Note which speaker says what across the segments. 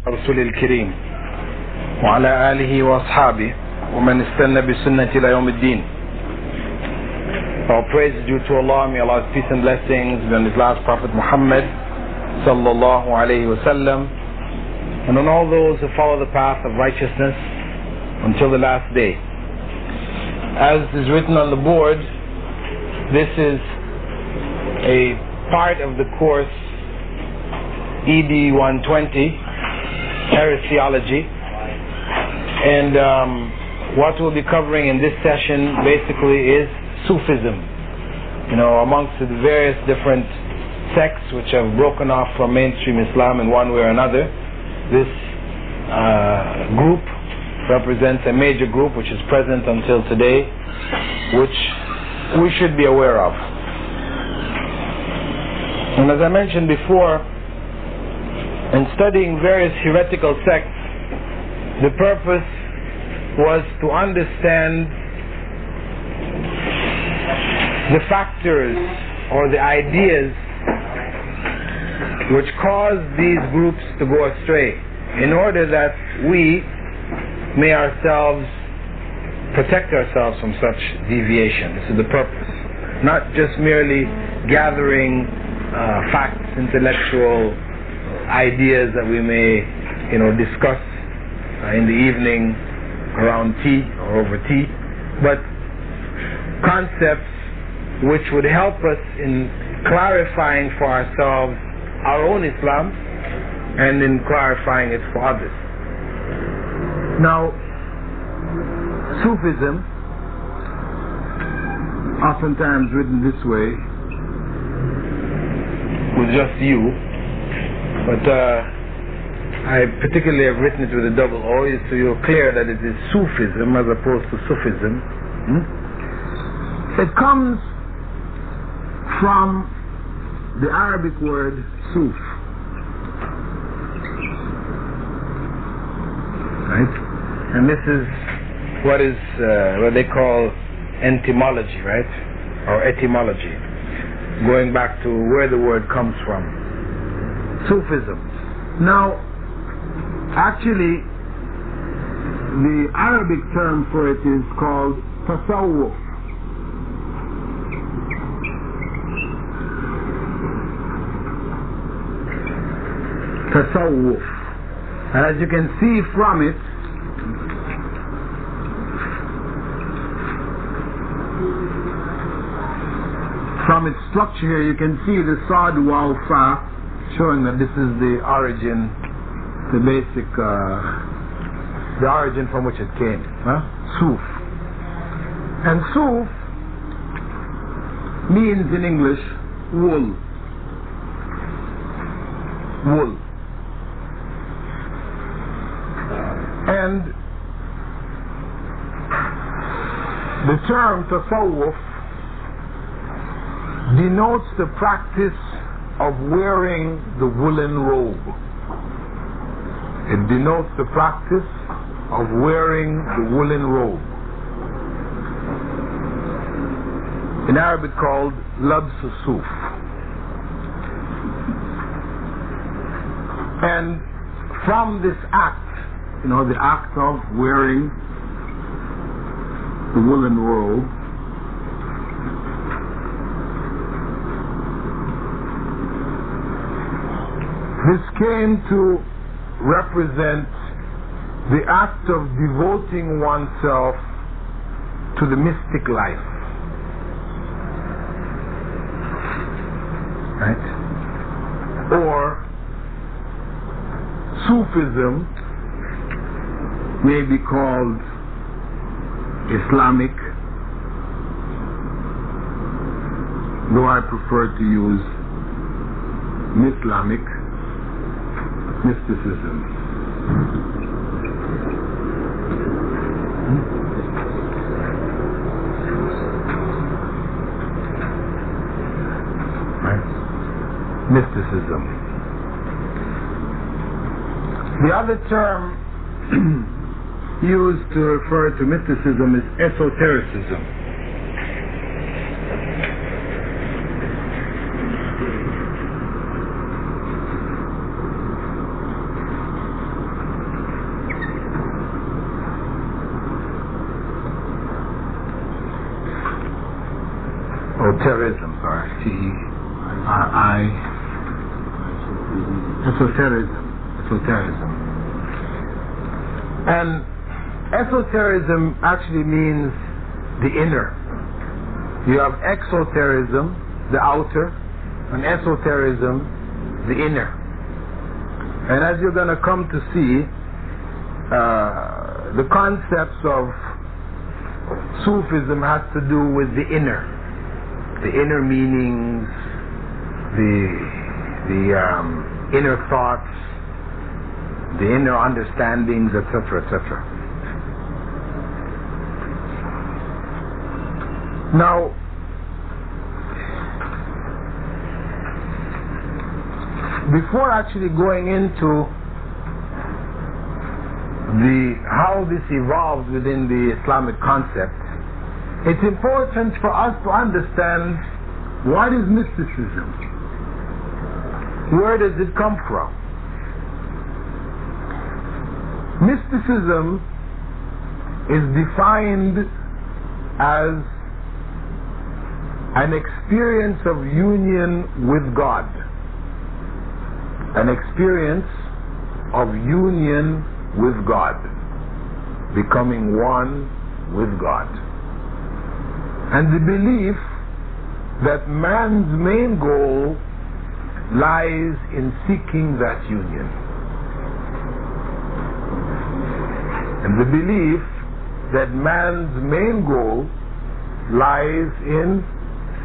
Speaker 1: رسول الكريم وعلى آله وأصحابه ومن استنى بسنة إلى يوم الدين. All praise is due to Allah. May Allah's peace and blessings be on His last Prophet Muhammad sallallahu alayhi wasallam, and on all those who follow the path of righteousness until the last day. As is written on the board, this is a part of the course ED 120, Heresiology, and what we'll be covering in this session basically is Sūfism. Amongst the various different sects which have broken off from mainstream Islam in one way or another, this group represents a major group which is present until today, which we should be aware of. And as I mentioned before, in studying various heretical sects, the purpose was to understand the factors or the ideas which cause these groups to go astray, in order that we may ourselves protect ourselves from such deviation. This is the purpose. Not just merely gathering facts, intellectual ideas that we may discuss in the evening around tea or over tea, but concepts which would help us in clarifying for ourselves our own Islam and in clarifying it for others. Now, Sūfism, oftentimes written this way with just you, but I particularly have written it with a double O, so you're clear that it is Sūfism as opposed to Sufism. It comes from the Arabic word Sūf, right? And this is what they call etymology, right? Or etymology, going back to where the word comes from. Sūfism. Now, actually, the Arabic term for it is called tasawwuf. Tasawwuf. And as you can see from it, from its structure here, you can see the Sad Waw Fa, showing that this is the origin, the basic, the origin from which it came. Sūf. And Sūf means in English wool. Wool. And the term tasawwuf denotes the practice of wearing the woolen robe. It denotes the practice of wearing the woolen robe. In Arabic called labs sūf. And from this act, the act of wearing the woolen robe, this came to represent the act of devoting oneself to the mystic life. Right? Or Sūfism may be called Islamic, though I prefer to use Islamic mysticism. Right? Mysticism. The other term used to refer to mysticism is esotericism. Esotericism, sorry. T-E-R-I. Esotericism. And esotericism actually means the inner. You have exoterism, the outer, and esoterism, the inner. And as you're going to come to see, the concepts of Sūfism has to do with the inner meanings, the inner thoughts, the inner understandings, etc., etc. Now, before actually going into how this evolved within the Islamic concept, it's important for us to understand what is mysticism. Where does it come from? Mysticism is defined as an experience of union with God. An experience of union with God. Becoming one with God. And the belief that man's main goal lies in seeking that union. And the belief that man's main goal lies in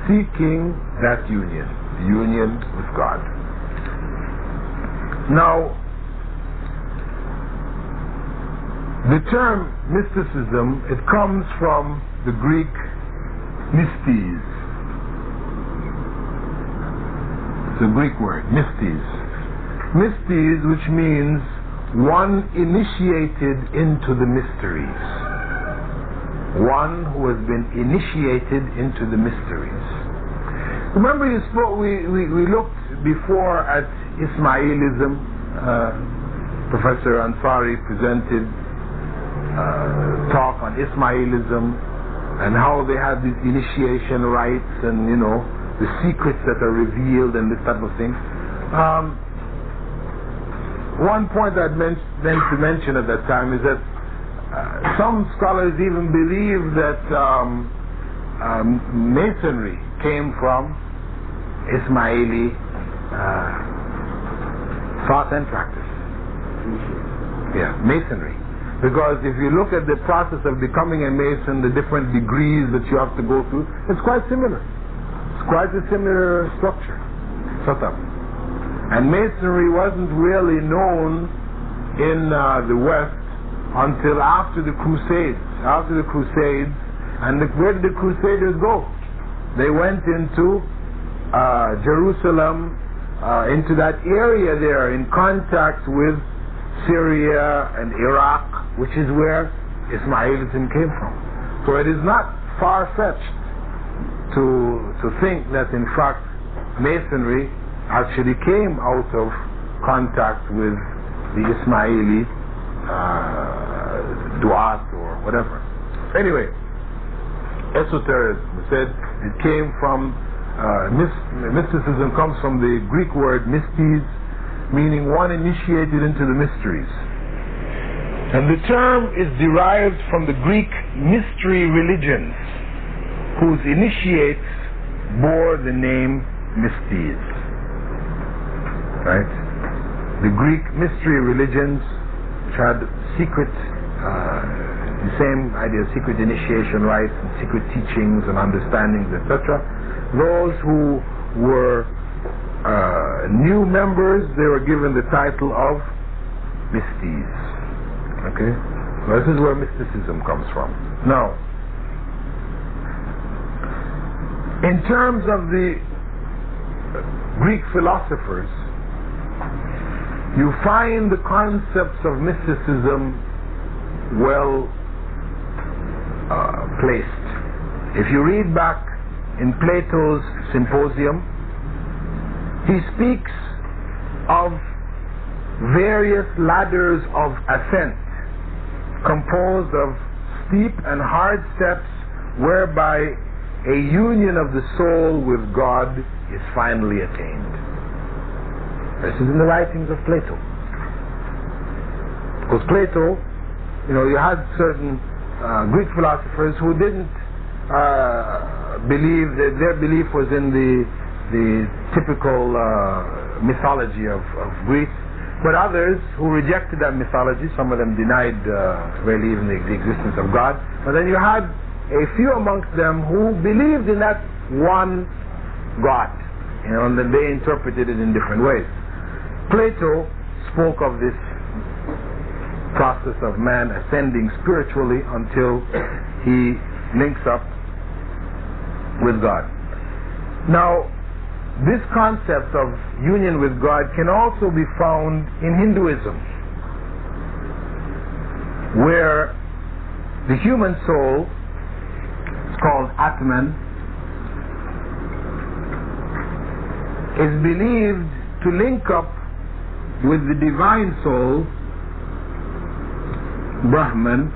Speaker 1: seeking that union, the union with God. Now, the term mysticism, it comes from the Greek mystes. It's a Greek word, mystes. Mystes, which means one initiated into the mysteries. One who has been initiated into the mysteries. Remember we looked before at Ismailism. Professor Ansari presented talk on Ismailism and how they had these initiation rites and, you know, the secrets that are revealed and this type of thing. One point I'd meant to mention at that time is that some scholars even believe that Masonry came from Ismaili thought and practice. Yeah, Masonry. Because if you look at the process of becoming a Mason, the different degrees that you have to go through, it's quite similar. It's quite a similar structure, setup. And Masonry wasn't really known in the West until after the Crusades. After the Crusades, and where did the Crusaders go? They went into Jerusalem, into that area there, in contact with Syria and Iraq, which is where Ismailism came from. So it is not far-fetched to think that in fact Masonry actually came out of contact with the Ismaili Duat or whatever. Anyway, esotericism, we said it came from mysticism comes from the Greek word mystes, meaning one initiated into the mysteries. And the term is derived from the Greek mystery religions, whose initiates bore the name mystes. Right? The Greek mystery religions, which had secret, the same idea, secret initiation rites, and secret teachings and understandings, etc. Those who were new members, they were given the title of mystes. Okay? So this is where mysticism comes from. Now, in terms of the Greek philosophers, you find the concepts of mysticism well placed. If you read back in Plato's Symposium, he speaks of various ladders of ascent composed of steep and hard steps whereby a union of the soul with God is finally attained. This is in the writings of Plato. Because Plato, you had certain Greek philosophers who didn't believe that their belief was in the typical mythology of Greece, but others who rejected that mythology, some of them denied really even the existence of God. But then you had a few amongst them who believed in that one God, and then they interpreted it in different ways. Plato spoke of this process of man ascending spiritually until he links up with God. Now, this concept of union with God can also be found in Hinduism, where the human soul is called Atman, is believed to link up with the divine soul, Brahman,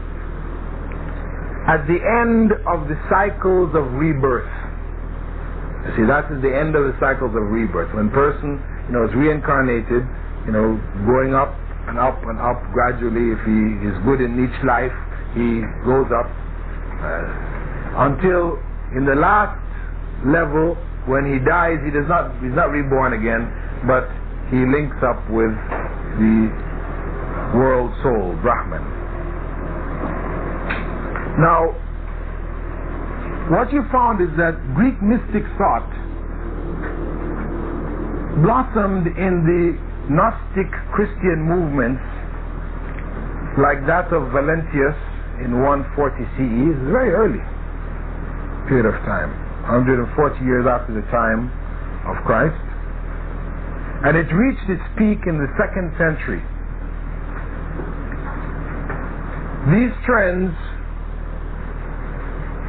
Speaker 1: at the end of the cycles of rebirth. You see, that is the end of the cycles of rebirth. When person, is reincarnated, going up and up and up gradually. If he is good in each life, he goes up until in the last level, when he dies, he's not reborn again, but he links up with the world soul, Brahman. Now, what you found is that Greek mystic thought blossomed in the Gnostic Christian movements like that of Valentius in 140 CE. It's a very early period of time, 140 years after the time of Christ. And it reached its peak in the 2nd century. These trends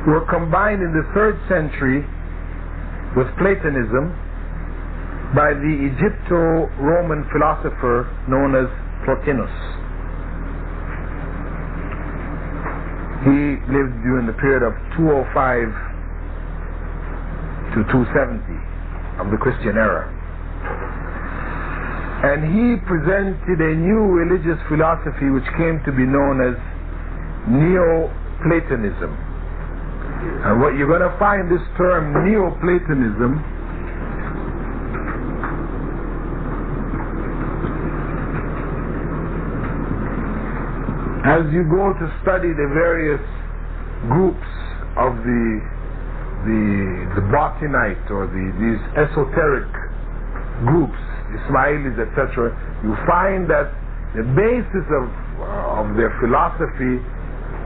Speaker 1: were combined in the 3rd century with Platonism by the Egypto-Roman philosopher known as Plotinus. He lived during the period of 205 to 270 of the Christian era. And he presented a new religious philosophy which came to be known as Neoplatonism. And what you're going to find this term Neoplatonism as you go to study the various groups of the Batinite or these esoteric groups, Ismailis, etc., you find that the basis of their philosophy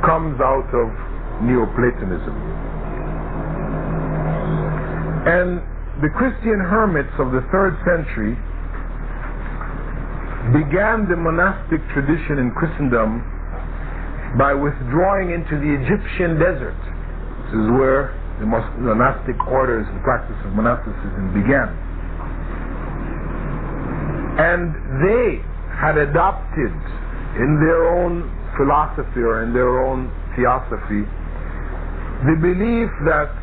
Speaker 1: comes out of Neoplatonism. And the Christian hermits of the 3rd century began the monastic tradition in Christendom by withdrawing into the Egyptian desert. This is where the monastic orders, the practice of monasticism began. And they had adopted in their own philosophy or in their own theosophy the belief that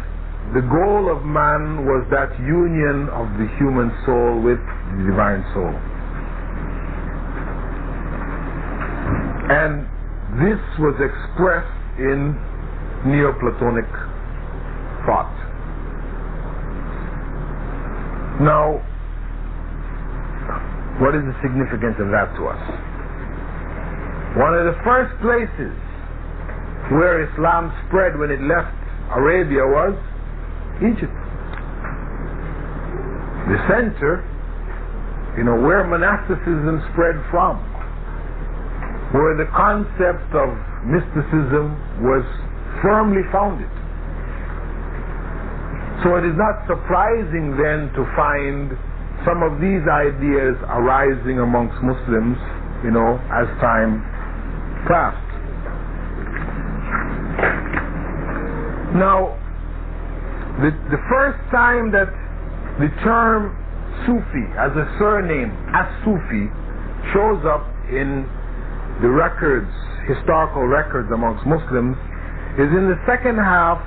Speaker 1: the goal of man was that union of the human soul with the divine soul. And this was expressed in Neoplatonic thought. Now, what is the significance of that to us? One of the first places where Islam spread when it left Arabia was Egypt. The center, where monasticism spread from, where the concept of mysticism was firmly founded. So it is not surprising then to find some of these ideas arising amongst Muslims, as time passed. Now, the first time that the term Sufi as a surname, as-Sufi, shows up in the records, historical records amongst Muslims, is in the second half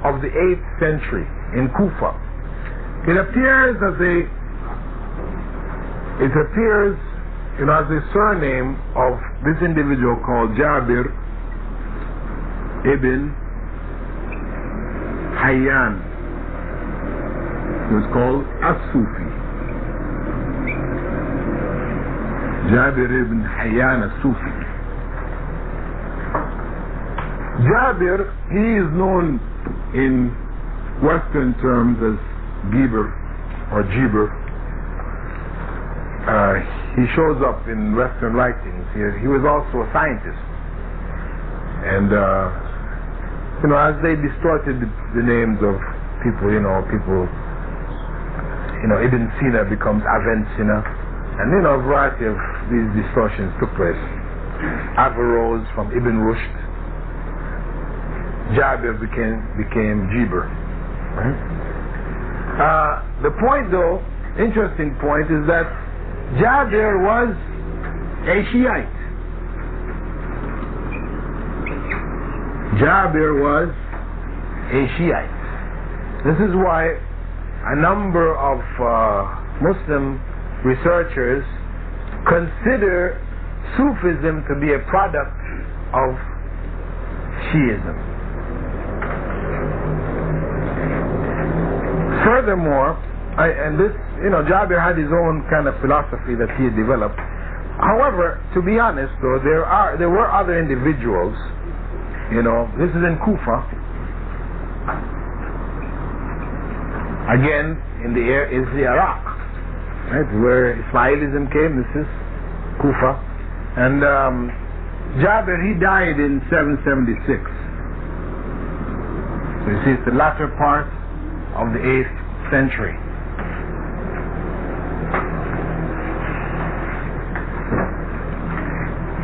Speaker 1: of the 8th century in Kufa. It appears as a surname of this individual called Jabir ibn Hayyan. He was called As-Sufi. Jabir ibn Hayyan As-Sufi. Jabir, he is known in Western terms as Giber or Jiber. He shows up in Western writings. He was also a scientist. And, as they distorted the names of people, Ibn Sina becomes Avicenna. And, a variety of these distortions took place. Averroes from Ibn Rushd. Jabir became Jiber. The point, though, interesting point, is that Jabir was a Shiite. Jabir was a Shiite. This is why a number of Muslim researchers consider Sufism to be a product of Shiism. Furthermore, Jabir had his own kind of philosophy that he had developed. However, to be honest, though, there were other individuals. This is in Kufa. Again, in the air is the Iraq, right, where Ismailism came. This is Kufa, and Jabir, he died in 776. So you see, it's the latter part of the 8th century.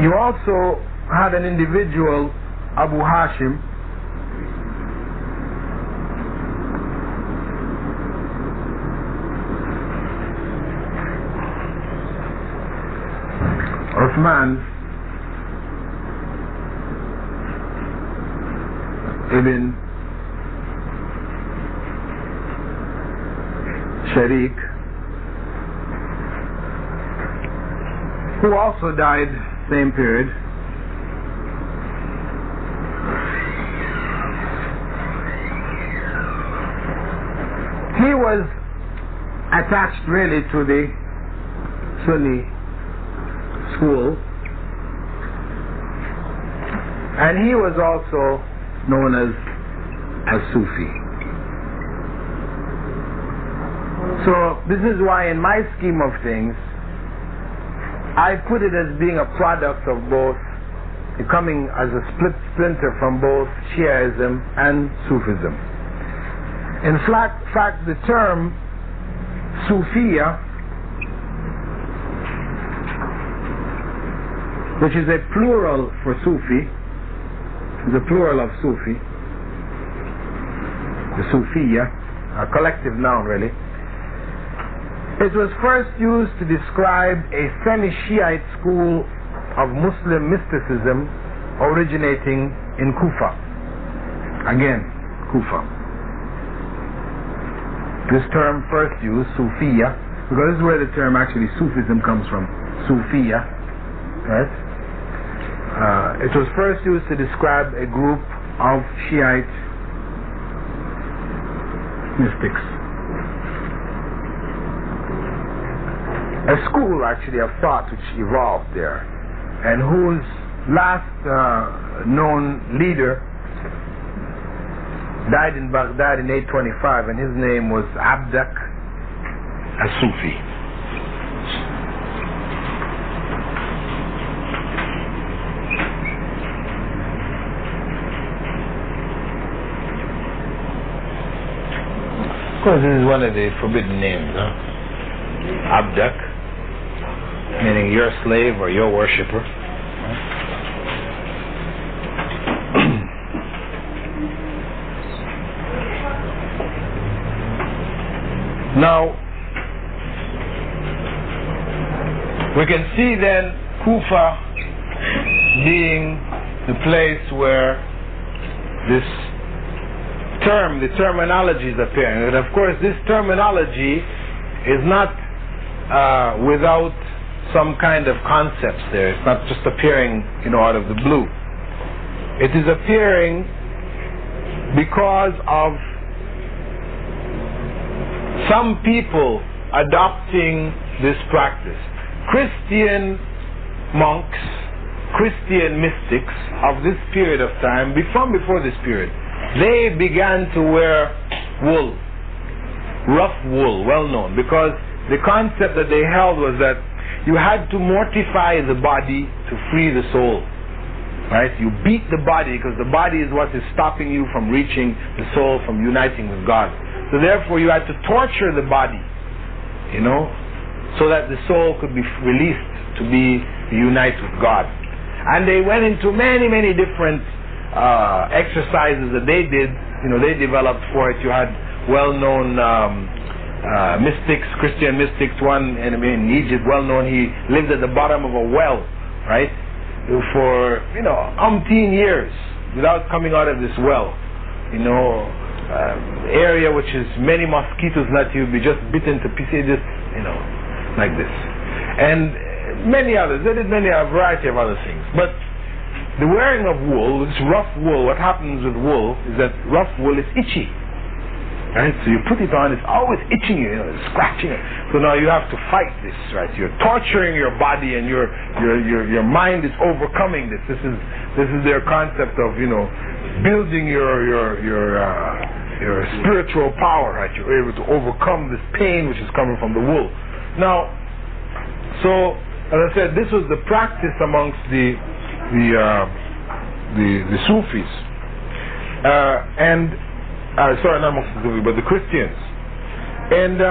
Speaker 1: You also had an individual, Abu Hashim, Uthman ibn Sharik, who also died same period. He was attached really to the Sunni school, and he was also known as Sufi. So this is why in my scheme of things I put it as being a product of both, coming as a splinter from both Shiaism and Sufism. In fact, the term Sufiya, which is a plural for Sufi, is a plural of Sufi, the Sufiya, a collective noun really. It was first used to describe a semi-Shiite school of Muslim mysticism originating in Kufa. Again, Kufa. This term first used, Sufiya, because this is where the term actually Sufism comes from, Sufiya, right? It was first used to describe a group of Shiite mystics. A school actually of thought which evolved there, and whose last known leader died in Baghdad in 825, and his name was Abdak as-Sufi. Of course, this is one of the forbidden names, huh? Abdak, meaning your slave or your worshipper. Now, we can see then Kufa being the place where this the terminology is appearing. And of course, this terminology is not without some kind of concepts there. It's not just appearing, out of the blue. It is appearing because of some people adopting this practice. Christian monks, Christian mystics of this period of time, from before this period, they began to wear wool, rough wool, well known, because the concept that they held was that you had to mortify the body to free the soul. Right? You beat the body because the body is what is stopping you from reaching the soul, from uniting with God. So therefore you had to torture the body, so that the soul could be released to be unite with God. And they went into many, many different exercises that they did. They developed for it. You had well-known mystics, Christian mystics. One in Egypt, well-known. He lived at the bottom of a well, right, for umpteen years without coming out of this well. Area which is many mosquitoes that you'll be just bitten to pieces, just like this, and many others. They did a variety of other things. But the wearing of wool, this rough wool, what happens with wool is that rough wool is itchy. Right? So you put it on, it's always itching you, it's scratching it. So now you have to fight this, right? You're torturing your body, and your mind is overcoming this. This is their concept of building your spiritual power, right? You're able to overcome this pain which is coming from the wool. Now, so as I said, this was the practice amongst the Sufis, sorry, not amongst the Sufis, but the Christians. And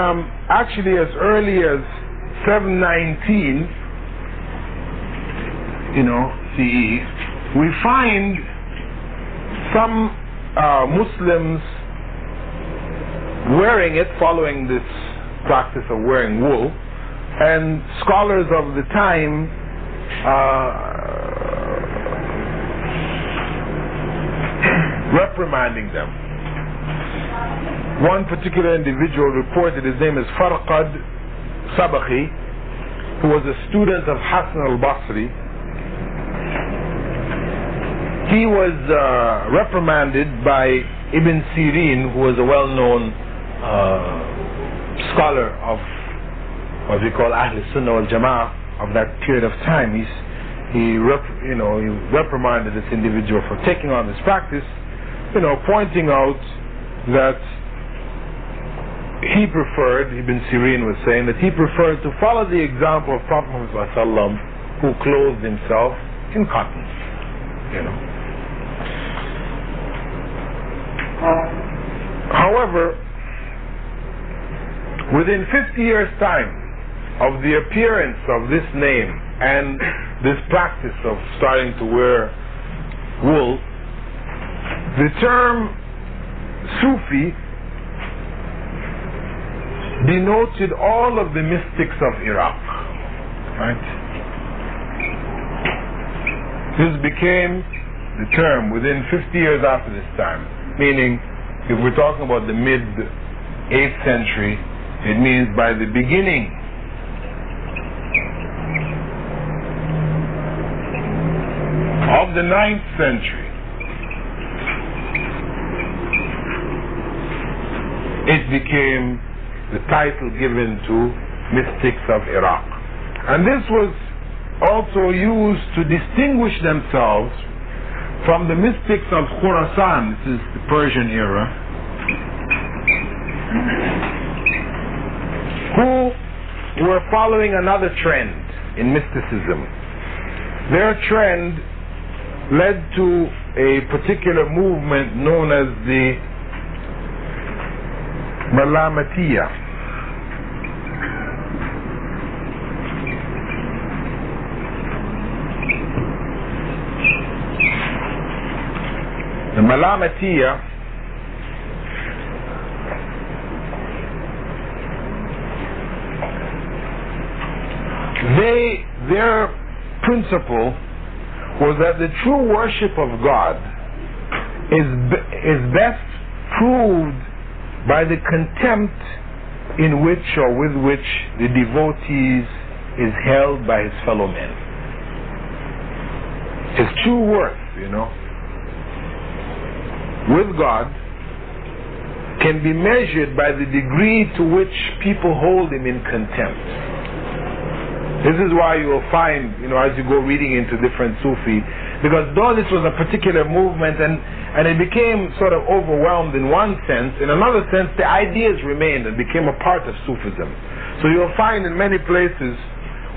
Speaker 1: actually, as early as 719, CE, we find some Muslims wearing it, following this practice of wearing wool, and scholars of the time reprimanding them. One particular individual reported, his name is Farqad Sabakhi, who was a student of Hassan al-Basri. He was reprimanded by Ibn Sirin, who was a well-known scholar of what we call Ahl Sunnah wal Jama'ah of that period of time. He reprimanded this individual for taking on this practice, pointing out that he preferred, Ibn Sirin was saying, that he preferred to follow the example of Prophet Muhammad ﷺ, who clothed himself in cotton. However, within 50 years' time of the appearance of this name and this practice of starting to wear wool, the term Sufi denoted all of the mystics of Iraq. Right? This became the term within 50 years after this time. Meaning, if we're talking about the mid-8th century, it means by the beginning of the 9th century, it became the title given to mystics of Iraq. And this was also used to distinguish themselves from the mystics of Khurasan. This is the Persian era, who were following another trend in mysticism. Their trend led to a particular movement known as the Malamatiyah. The Malamatiyah their principle was that the true worship of God is best proved by the contempt in which or with which the devotees is held by his fellow men. His true worth, with God can be measured by the degree to which people hold him in contempt. This is why you will find, as you go reading into different Sufi, because though this was a particular movement and it became sort of overwhelmed in one sense, in another sense the ideas remained and became a part of Sufism. So you'll find in many places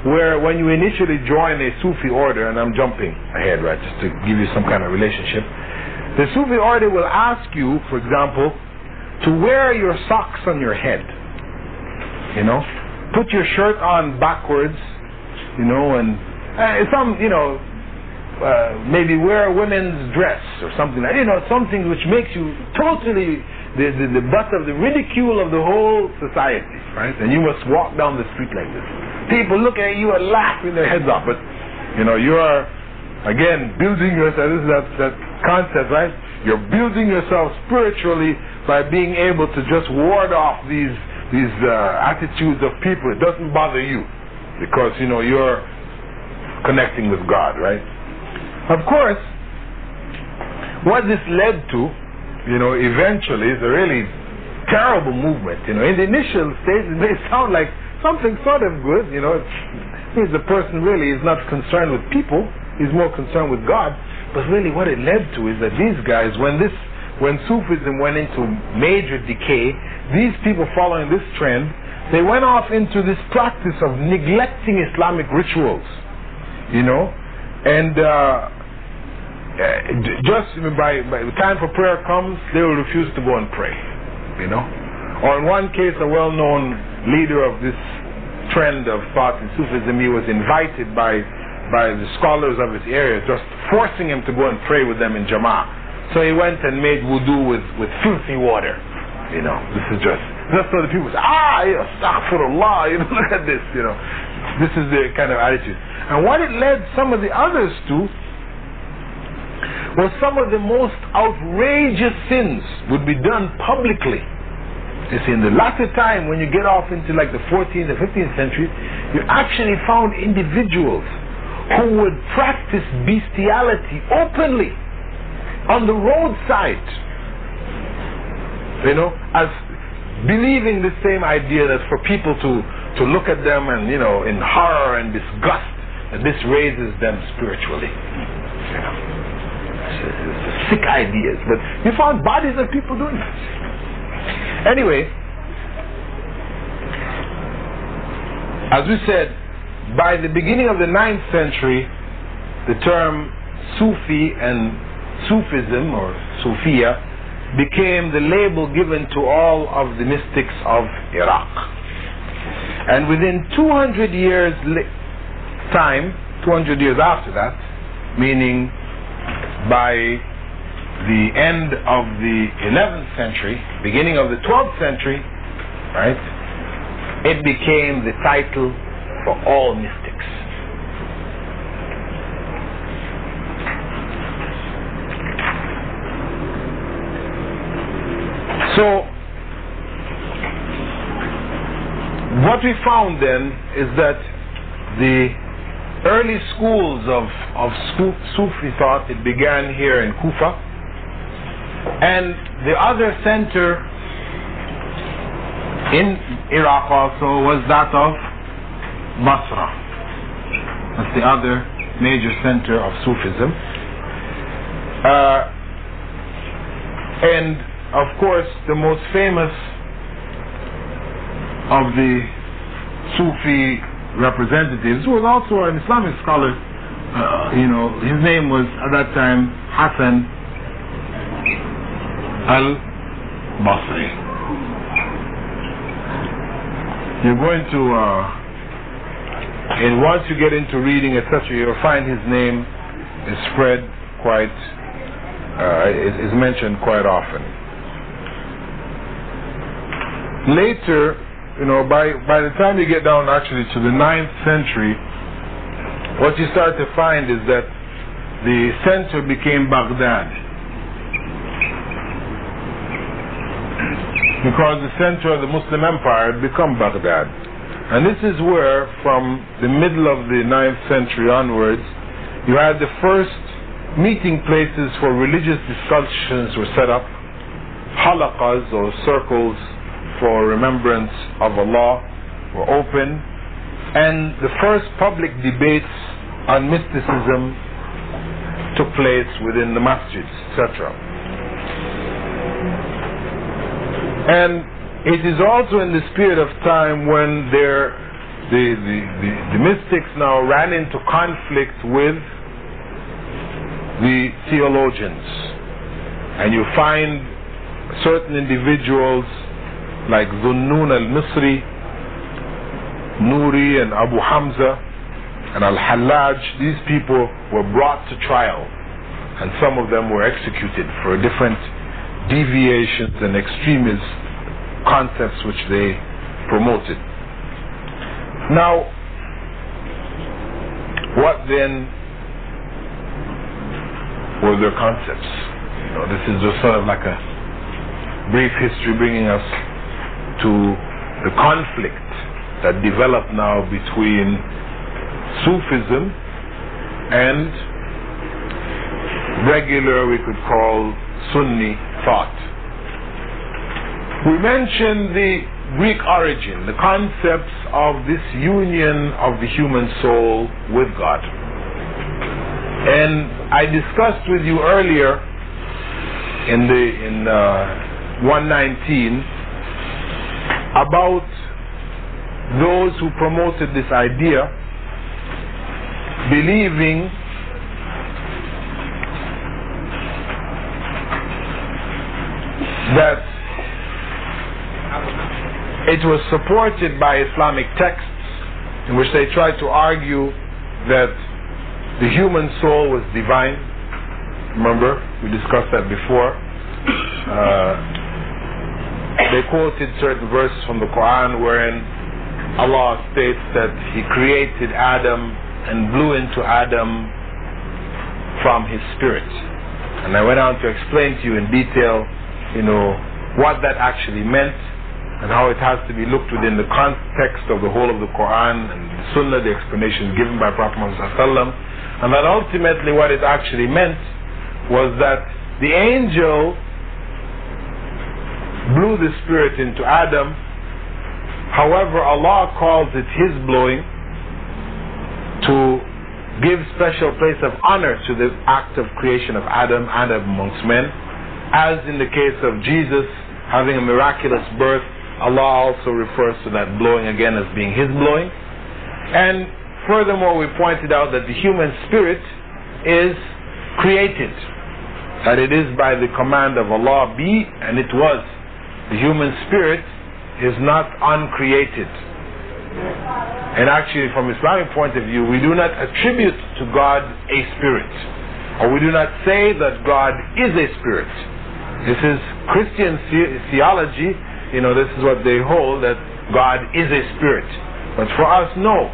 Speaker 1: where when you initially join a Sufi order, and I'm jumping ahead, right, just to give you some kind of relationship, the Sufi order will ask you, for example, to wear your socks on your head, put your shirt on backwards, and some, maybe wear a women's dress or something like, something which makes you totally the butt of the ridicule of the whole society, right? And you must walk down the street like this. People look at you and laugh in their heads off, but you are again building yourself. This is that concept, right? You're building yourself spiritually by being able to just ward off these attitudes of people. It doesn't bother you because you're connecting with God, right? Of course, what this led to, eventually is a really terrible movement. In the initial stage, it may sound like something sort of good. The person really is not concerned with people; he's more concerned with God. But really, what it led to is that these guys, when Sufism went into major decay, these people following this trend, they went off into this practice of neglecting Islamic rituals, and just by the time for prayer comes, they will refuse to go and pray, Or in one case, a well-known leader of this trend of thought in Sufism, he was invited by the scholars of his area, just forcing him to go and pray with them in Jama'ah. So he went and made wudu with filthy water. This is just so the people say, astaghfirullah, look at this, This is the kind of attitude. And what it led some of the others to was some of the most outrageous sins would be done publicly. You see, in the latter time, when you get off into like the 14th and 15th century, you actually found individuals who would practice bestiality openly on the roadside, as believing the same idea that for people to look at them and in horror and disgust, and this raises them spiritually. It's sick ideas, but you found bodies of people doing that. Anyway, as we said, by the beginning of the 9th century, the term Sufi and Sufism or Sufiya became the label given to all of the mystics of Iraq. And within 200 years time, 200 years after that, meaning by the end of the 11th century, beginning of the 12th century, right, it became the title for all mystics. So, what we found then is that the early schools of Sufi thought, it began here in Kufa, and the other center in Iraq also was that of Basra. That's the other major center of Sufism. And of course, the most famous of the Sufi representatives, who was also an Islamic scholar, his name was at that time Hassan al-Basri. You're going to, and once you get into reading, etc., you'll find his name is spread quite, is mentioned quite often. Later, by the time you get down actually to the 9th century, what you start to find is that the center became Baghdad. because the center of the Muslim Empire had become Baghdad. And this is where, from the middle of the 9th century onwards, you had the first meeting places for religious discussions were set up. Halaqas, or circles for remembrance of Allah, were open, and the first public debates on mysticism took place within the masjids, etc. And it is also in this period of time when the mystics now ran into conflict with the theologians, and you find certain individuals like Dhunnun al-Misri, Nuri and Abu Hamza and Al-Hallaj. These people were brought to trial, and some of them were executed for different deviations and extremist concepts which they promoted. Now, what then were their concepts? This is just sort of like a brief history bringing us to the conflict that developed now between Sūfism and regular, we could call, Sunni thought. We mentioned the Greek origin, the concepts of this union of the human soul with God. And I discussed with you earlier in 119 about those who promoted this idea, believing that it was supported by Islamic texts in which they tried to argue that the human soul was divine. Remember, we discussed that before. They quoted certain verses from the Quran wherein Allah states that He created Adam and blew into Adam from His spirit. And I went on to explain to you in detail, what that actually meant and how it has to be looked within the context of the whole of the Quran and the Sunnah, the explanations given by Prophet Muhammad ﷺ, and that ultimately what it actually meant was that the angel blew the spirit into Adam. However, Allah calls it His blowing to give special place of honor to the act of creation of Adam and amongst men. As in the case of Jesus having a miraculous birth, Allah also refers to that blowing again as being His blowing. And furthermore, we pointed out that the human spirit is created, that it is by the command of Allah, be, and it was. The human spirit is not uncreated. And actually, from Islamic point of view, we do not attribute to God a spirit, or we do not say that God is a spirit. This is Christian theology. This is what they hold, that God is a spirit. But for us, no.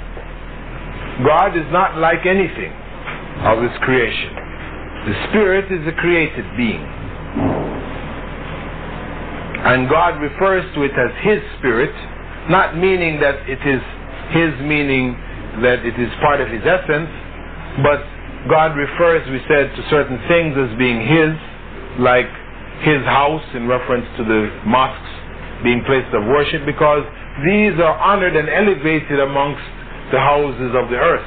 Speaker 1: God is not like anything of His creation. The spirit is a created being. And God refers to it as His spirit, not meaning that it is His, meaning that it is part of His essence, but God refers, we said, to certain things as being His, like His house in reference to the mosques being places of worship, because these are honored and elevated amongst the houses of the earth.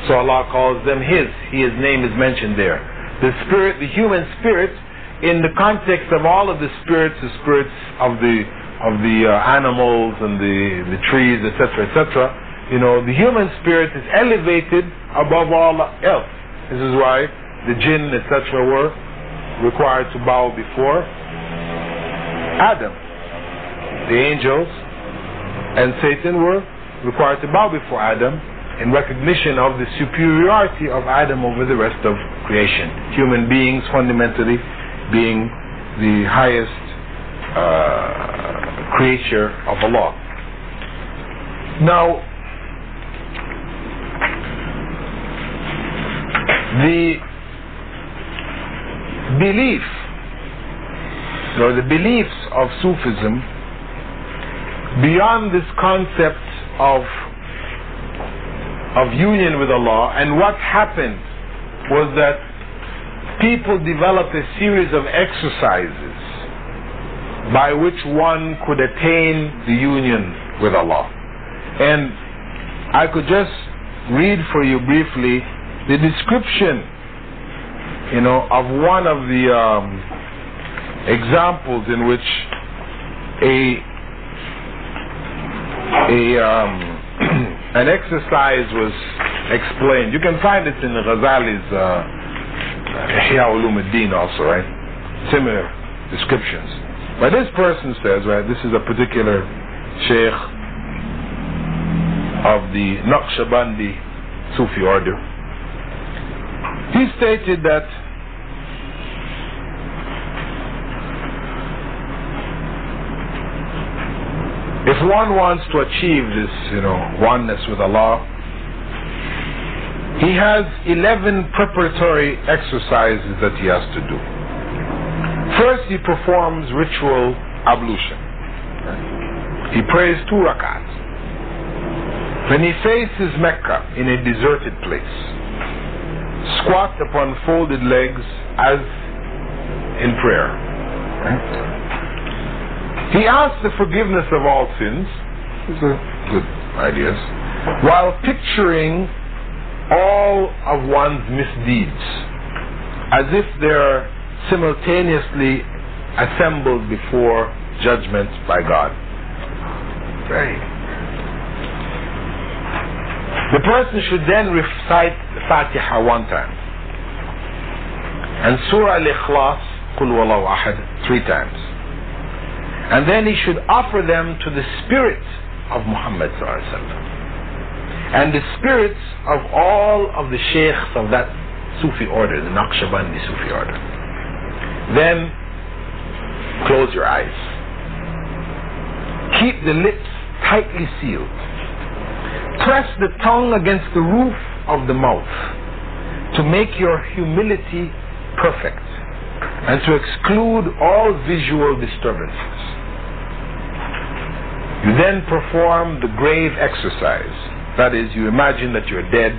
Speaker 1: So Allah calls them His. His name is mentioned there. The spirit, the human spirit, in the context of all of the spirits of the animals and the trees, etc., etc., the human spirit is elevated above all else. This is why the jinn, etc., were required to bow before Adam. The angels and Satan were required to bow before Adam in recognition of the superiority of Adam over the rest of creation. Human beings fundamentally being the highest creature of Allah. Now, the beliefs of Sufism, beyond this concept of union with Allah, and what happened was that people developed a series of exercises by which one could attain the union with Allah. And I could just read for you briefly the description, of one of the examples in which an exercise was explained. You can find it in Ghazali's Ihya Ulumuddin also, right? Similar descriptions. But this person says, right, this is a particular sheikh of the Naqshbandi Sufi order. He stated that if one wants to achieve this, oneness with Allah, he has 11 preparatory exercises that he has to do. First, he performs ritual ablution. He prays 2 rakats. When he faces Mecca in a deserted place, squat upon folded legs as in prayer. He asks the forgiveness of all sins. These are good ideas. While picturing all of one's misdeeds as if they're simultaneously assembled before judgment by God. Right. The person should then recite the Fatiha 1 time, and Surah Al-Ikhlas, Qul Huwallahu Ahad, 3 times. And then he should offer them to the spirit of Muhammad sallallahu alaihi wasallam and the spirits of all of the sheikhs of that Sufi order, the Naqshbandi Sufi order. Then close your eyes. Keep the lips tightly sealed. Press the tongue against the roof of the mouth to make your humility perfect and to exclude all visual disturbances. You then perform the grave exercise. That is, you imagine that you're dead,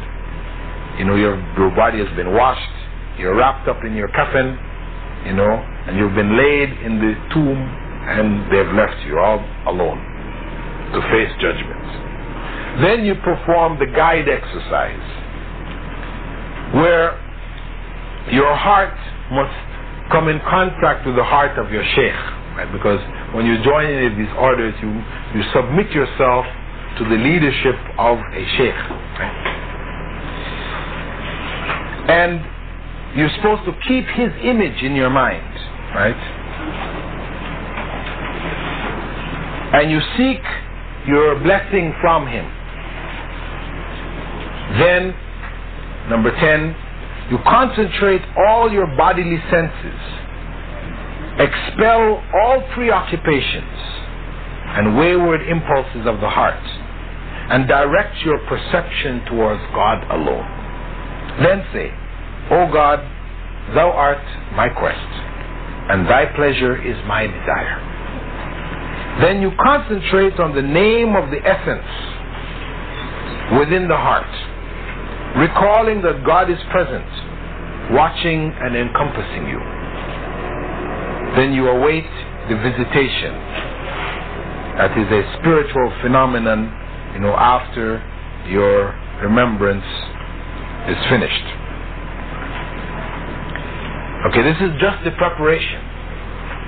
Speaker 1: your body has been washed, you're wrapped up in your coffin, and you've been laid in the tomb, and they've left you all alone to face judgment. Then you perform the guide exercise, where your heart must come in contact with the heart of your sheikh, right? Because when you join in these orders, you submit yourself to the leadership of a sheikh, right? And you're supposed to keep his image in your mind, right? And you seek your blessing from him. Then, number 10, you concentrate all your bodily senses, expel all preoccupations and wayward impulses of the heart, and direct your perception towards God alone. Then say, O God, thou art my quest, and thy pleasure is my desire. Then you concentrate on the name of the essence within the heart, recalling that God is present, watching and encompassing you. Then you await the visitation. That is a spiritual phenomenon, after your remembrance is finished. Okay, this is just the preparation.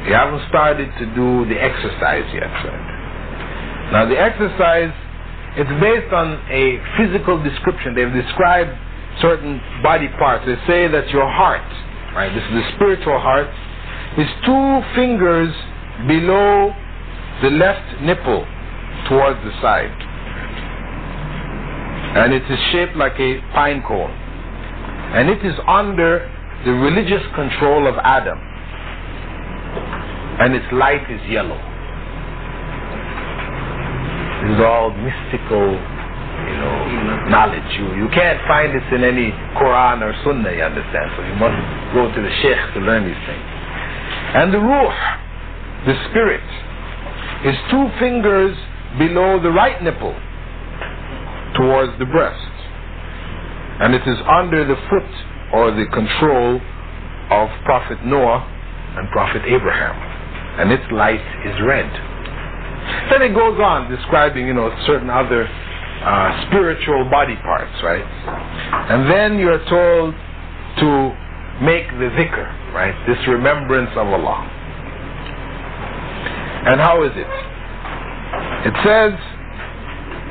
Speaker 1: You haven't started to do the exercise yet, right? Now the exercise, it's based on a physical description. They've described certain body parts. They say that your heart, right, this is the spiritual heart, is 2 fingers below the left nipple towards the side. And it is shaped like a pine cone. And it is under the religious control of Adam. And its light is yellow. This is all mystical, knowledge. You can't find this in any Quran or Sunnah, you understand? So you must go to the Sheikh to learn these things. And the ruh, the spirit, is 2 fingers below the right nipple towards the breast, and it is under the foot or the control of Prophet Noah and Prophet Abraham, and its light is red. Then it goes on describing, certain other spiritual body parts, right? And then you're told to make the dhikr, right? This remembrance of Allah. And how is it? It says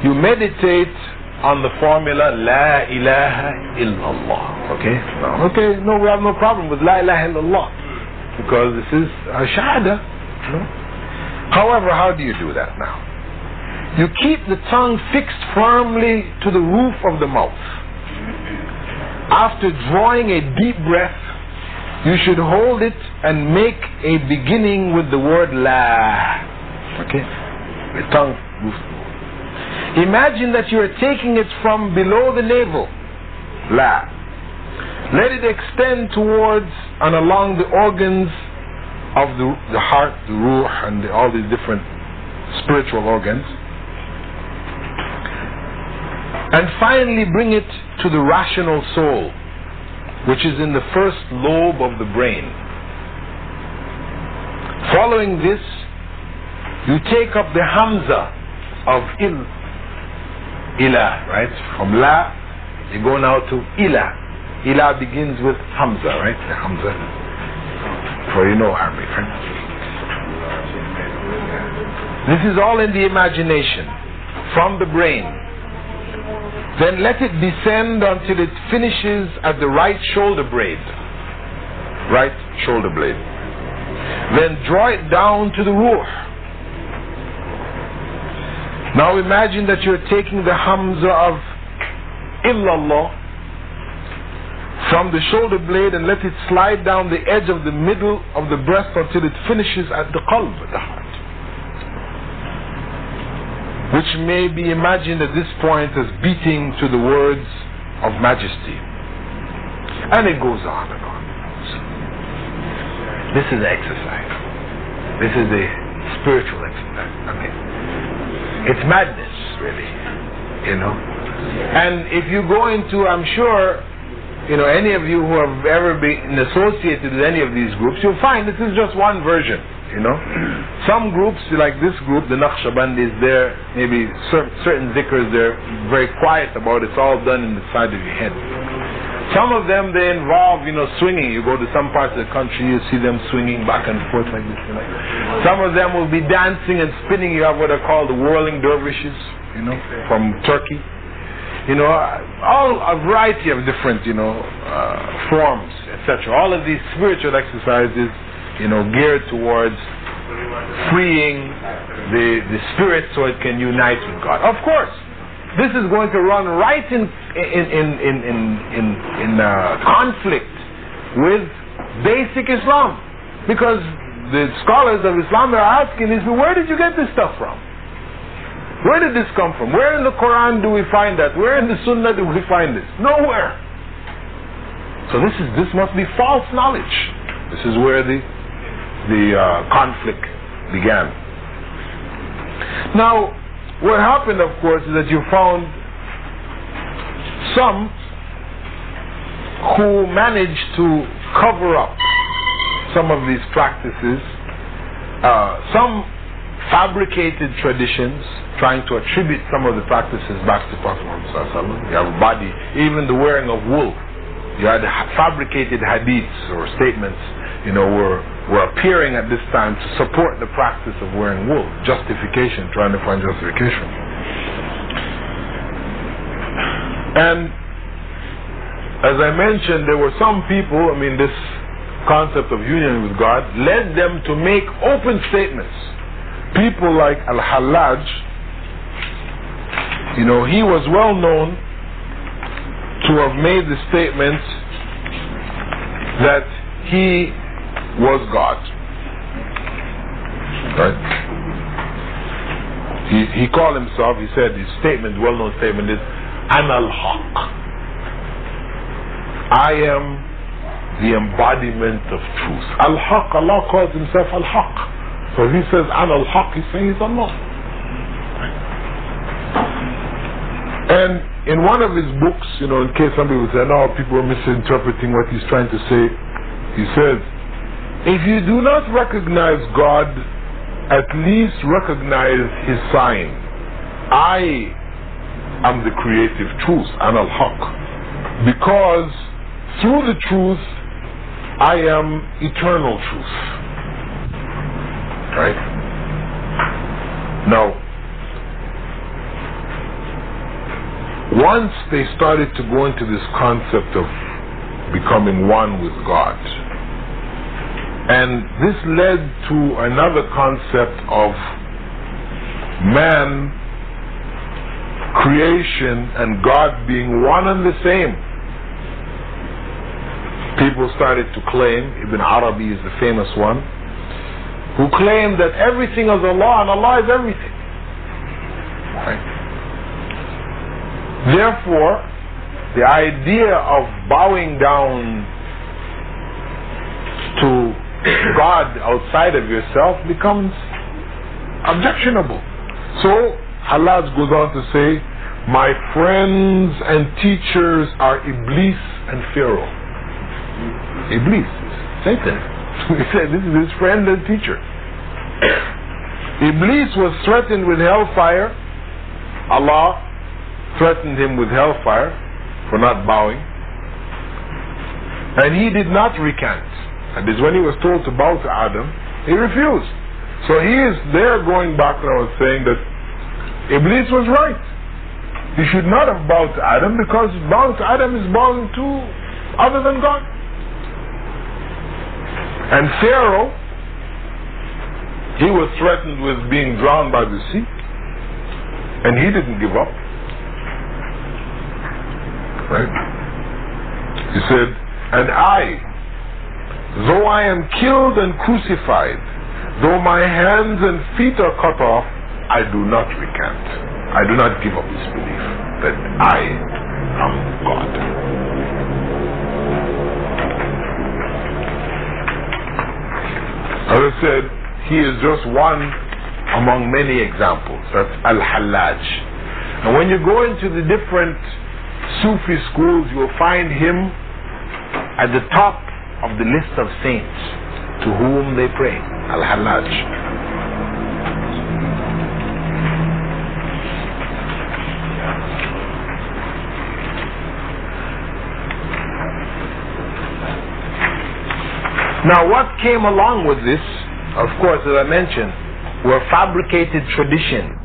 Speaker 1: you meditate on the formula La ilaha illallah. Okay? No, we have no problem with La ilaha illallah, because this is a shahada. However, how do you do that now? You keep the tongue fixed firmly to the roof of the mouth. After drawing a deep breath, you should hold it and make a beginning with the word La. Okay? The tongue moves. Imagine that you are taking it from below the navel. La. Let it extend towards and along the organs of the heart, the ruh, and all these different spiritual organs. And finally bring it to the rational soul, which is in the first lobe of the brain. Following this, you take up the hamza of ilah, right? From la, you go now to ilah. Ilah begins with hamza, right? The hamza. For Arabic, right? This is all in the imagination, from the brain. Then let it descend until it finishes at the right shoulder blade. Right shoulder blade. Then draw it down to the ruh. Now imagine that you're taking the hamza of illallah from the shoulder blade and let it slide down the edge of the middle of the breast until it finishes at the qalb, the heart, which may be imagined at this point as beating to the words of majesty. And it goes on and on. This is exercise. This is a spiritual exercise. It's madness, really. And if you go into, I'm sure, any of you who have ever been associated with any of these groups, you'll find this is just one version. Some groups, like this group, the Naqshbandis, they're maybe certain dhikrs, they're very quiet about it. It's all done in the side of your head. Some of them, they involve, swinging. You go to some parts of the country, you see them swinging back and forth like this. Some of them will be dancing and spinning. You have what are called the whirling dervishes, from Turkey. All a variety of different, forms, etc. All of these spiritual exercises, geared towards freeing the spirit so it can unite with God. Of course, this is going to run right in conflict with basic Islam, because the scholars of Islam are asking is, where did you get this stuff from? Where did this come from? Where in the Quran do we find that? Where in the Sunnah do we find this? Nowhere. So this must be false knowledge. This is where the conflict began. Now, what happened, of course, is that you found some who managed to cover up some of these practices, some fabricated traditions, trying to attribute some of the practices back to Prophet Muhammad. You have a body, even the wearing of wool. You had fabricated hadiths or statements, were appearing at this time to support the practice of wearing wool. Justification, trying to find justification. And as I mentioned, there were some people, this concept of union with God led them to make open statements. People like Al-Hallaj, he was well known to have made the statement that he was God. Right? He called himself, he said, his statement, well-known statement is, Ana al-Haq. I am the embodiment of truth. Al-Haq, Allah calls himself Al-Haq.
Speaker 2: So if he says Ana al-Haq, he's saying he's Allah. And in one of his books, in case somebody would say, no, people are misinterpreting what he's trying to say, he says, if you do not recognize God, at least recognize his sign. I am the creative truth, Ana al-Haq. Because through the truth, I am eternal truth. Right? Now, once they started to go into this concept of becoming one with God, and this led to another concept of man, creation, and God being one and the same. People started to claim, Ibn Arabi is the famous one, who claimed that everything is Allah and Allah is everything. Right? Therefore, the idea of bowing down to God outside of yourself becomes objectionable. So Allah goes on to say, my friends and teachers are Iblis and Pharaoh. Iblis, Satan. He said this is his friend and teacher. Iblis was threatened with hellfire. Allah threatened him with hellfire for not bowing, and he did not recant. And this, when he was told to bow to Adam, he refused. So he is there going back now and saying that Iblis was right. He should not have bowed to Adam, because bowing to Adam is bowing to other than God. And Pharaoh, he was threatened with being drowned by the sea, and he didn't give up. Right? He said, and I, though I am killed and crucified, though my hands and feet are cut off, I do not recant. I do not give up this belief that I am God. As I said, he is just one among many examples. That's Al-Hallaj. And when you go into the different Sufi schools, you will find him at the top of the list of saints to whom they pray. Al-Hallaj. Now what came along with this, of course, as I mentioned, were fabricated traditions.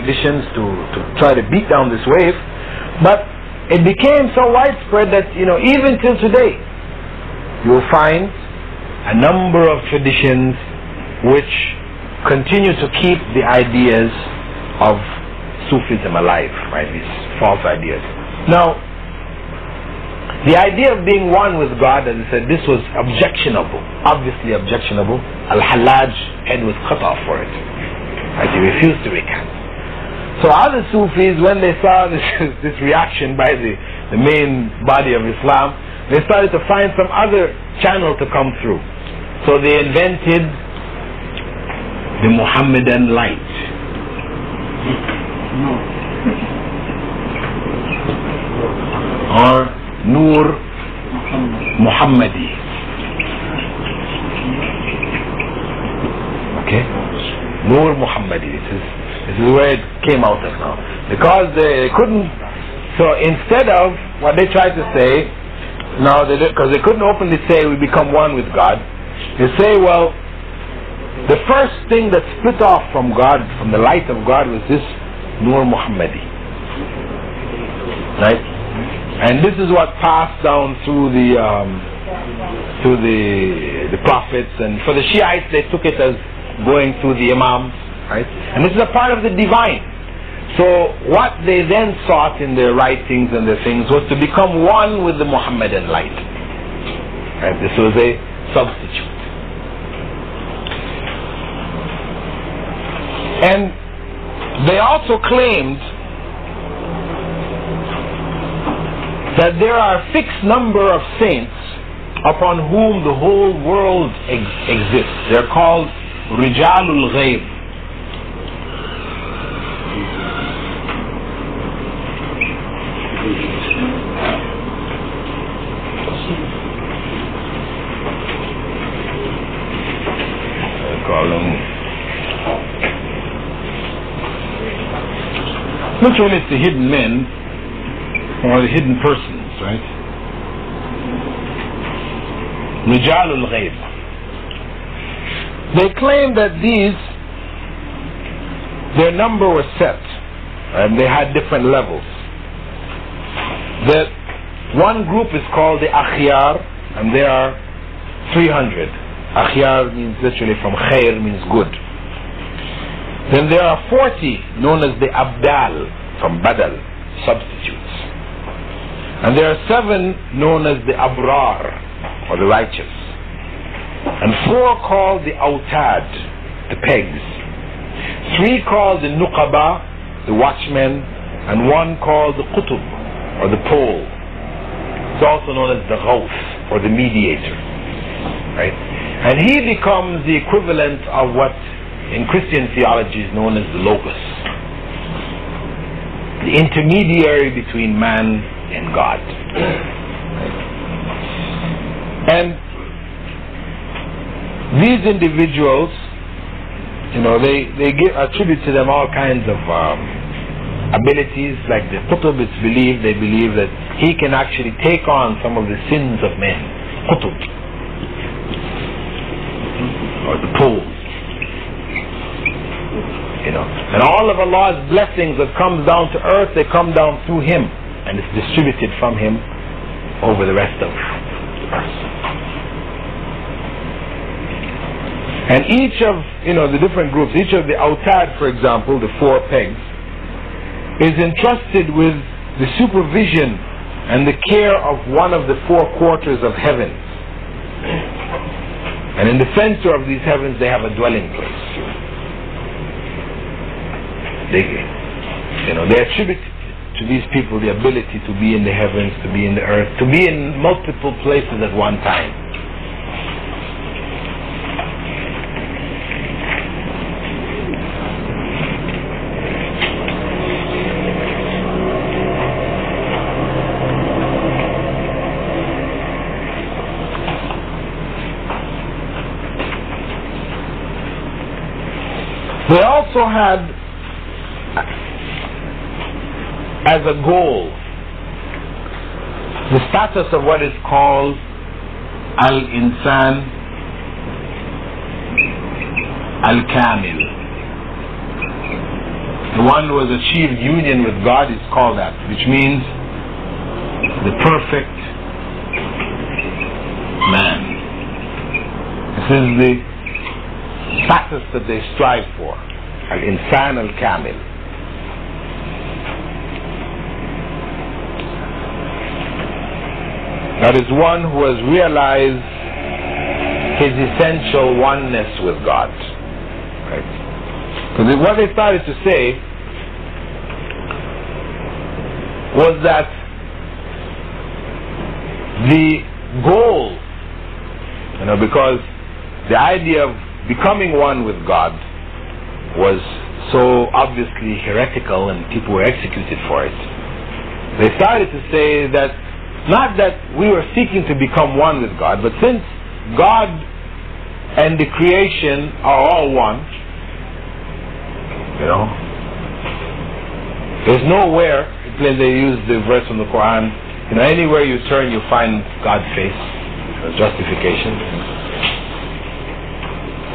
Speaker 1: traditions to try to beat down this wave, but it became so widespread that, even till today, you will find a number of traditions which continue to keep the ideas of Sufism alive, right? These false ideas. Now, the idea of being one with God, as I said, this was objectionable, obviously objectionable. Al-Hallaj head was cut off for it. Right? He refused to recant. So other Sufis, when they saw this reaction by the main body of Islam, they started to find some other channel to come through. So they invented the Muhammadan light. Or Nur Muhammadi. Okay? Nur Muhammadi. This is where it came out of now. Because they couldn't, so instead of what they tried to say, now because they couldn't openly say we become one with God, they say, well, the first thing that split off from God, from the light of God, was this Nur Muhammadi. Right? And this is what passed down through the prophets, and for the Shiites they took it as going through the Imams, right? And this is a part of the divine. So what they then sought in their writings and their things was to become one with the Muhammadan light. Right? This was a substitute. And they also claimed that there are a fixed number of saints upon whom the whole world exists. They're called Rijalul Ghayb. They call them not only the hidden men or the hidden persons, right? Rijalul Ghayb. They claim that their number was set, and they had different levels. That one group is called the Akhyar, and there are 300. Akhyar means literally from khair, means good. Then there are 40 known as the Abdal, from Badal, substitutes. And there are 7 known as the Abrar, or the righteous. And 4 called the Autad, the pegs. 3 called the Nuqaba, the watchmen. And 1 called the Qutub, or the pole. It's also known as the Ghawth, or the mediator. Right? And he becomes the equivalent of what in Christian theology is known as the Logos, the intermediary between man and God. And these individuals, they attribute to them all kinds of abilities. Like the Qutub, they believe that he can actually take on some of the sins of men. Qutub, or the pole. And all of Allah's blessings that comes down to earth, they come down through him, and it's distributed from him over the rest of us. And each of the different groups, each of the Autad, for example, the 4 pegs, is entrusted with the supervision and the care of one of the 4 quarters of heaven. And in the center of these heavens they have a dwelling place. They attribute to these people the ability to be in the heavens, to be in the earth, to be in multiple places at one time. They also had as a goal the status of what is called Al-Insan Al-Kamil. The one who has achieved union with God is called that, which means the perfect man. This is the status that they strive for, al-insan al-kamil. That is one who has realized his essential oneness with God. Right? Because what they started to say was that the goal, because the idea of becoming one with God was so obviously heretical and people were executed for it, they started to say that not that we were seeking to become one with God, but since God and the creation are all one, there's nowhere, they use the verse from the Quran, anywhere you turn you find God's face, justification,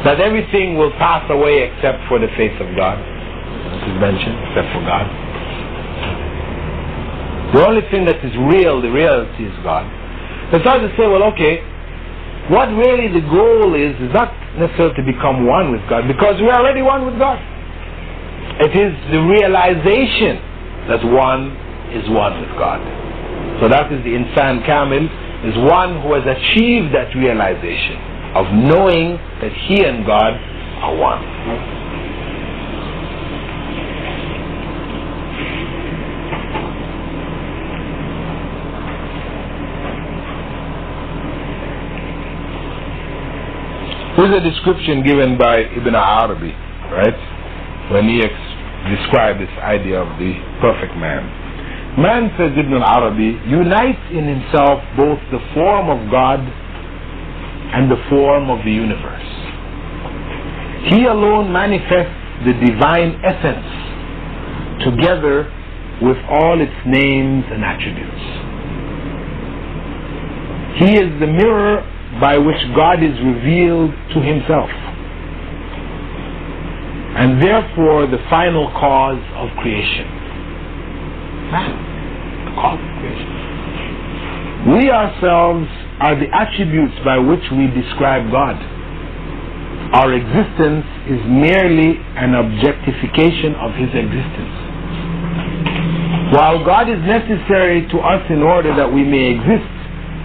Speaker 1: that everything will pass away except for the face of God. This is mentioned, except for God. The only thing that is real, the reality is God. They started to say, well, okay, what really the goal is not necessarily to become one with God, because we're already one with God. It is the realization that one is one with God. So that is the insan kamil, is one who has achieved that realization of knowing that he and God are one. Here's a description given by Ibn Arabi, right? When he described this idea of the perfect man. Man, says Ibn Arabi, unites in himself both the form of God and the form of the universe. He alone manifests the divine essence together with all its names and attributes. He is the mirror by which God is revealed to himself, and therefore the final cause of creation. Man, the cause of creation. We ourselves are the attributes by which we describe God. Our existence is merely an objectification of his existence. While God is necessary to us in order that we may exist,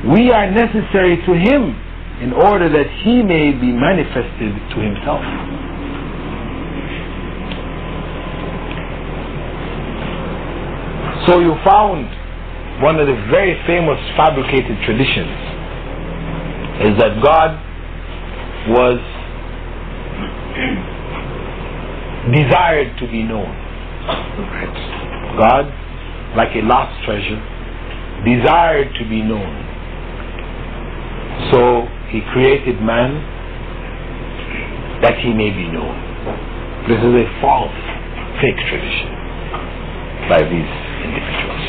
Speaker 1: we are necessary to him in order that he may be manifested to himself. So you found one of the very famous fabricated traditions is that God was desired to be known. God, like a lost treasure, desired to be known. So he created man that he may be known. This is a false, fake tradition by these individuals.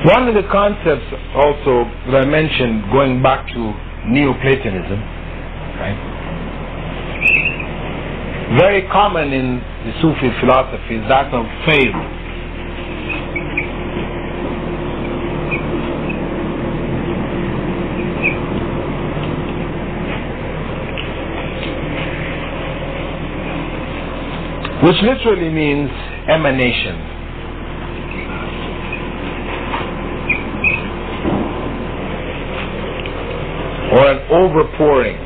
Speaker 1: One of the concepts also that I mentioned, going back to Neoplatonism, right? Very common in the Sufi philosophy is that of faith. Which literally means emanation. Or an overpouring.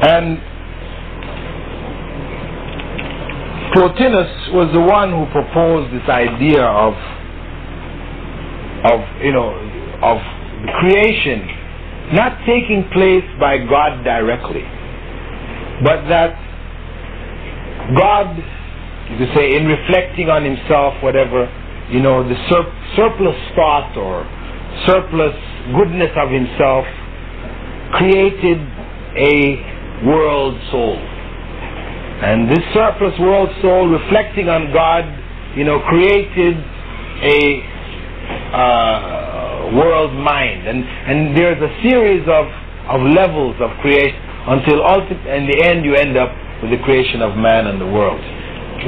Speaker 1: And Plotinus was the one who proposed this idea of creation not taking place by God directly, but that God, you could say, in reflecting on himself, whatever, the surplus thought or surplus goodness of himself created a world soul. And this surplus world soul, reflecting on God, created a world mind. And there's a series of levels of creation until in the end you end up with the creation of man and the world,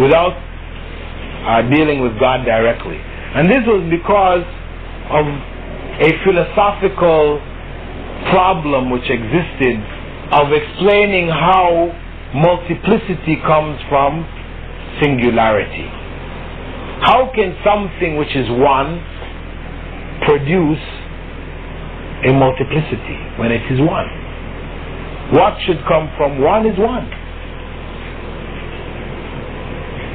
Speaker 1: without dealing with God directly. And this was because of a philosophical problem which existed of explaining how multiplicity comes from singularity. How can something which is one produce a multiplicity when it is one? What should come from one is one.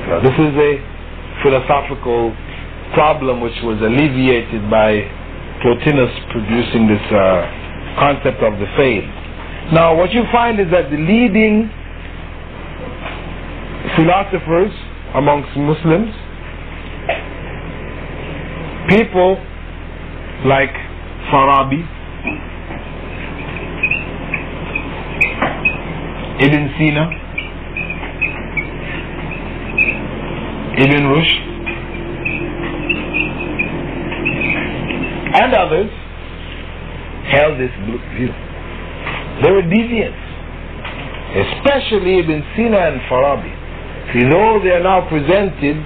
Speaker 1: Now, this is a philosophical problem which was alleviated by Plotinus producing this concept of the faith. Now, what you find is that the leading philosophers amongst Muslims, people like Farabi, Ibn Sina, Ibn Rushd, and others held this view. They were deviants, especially Ibn Sina and Farabi. Though they are now presented,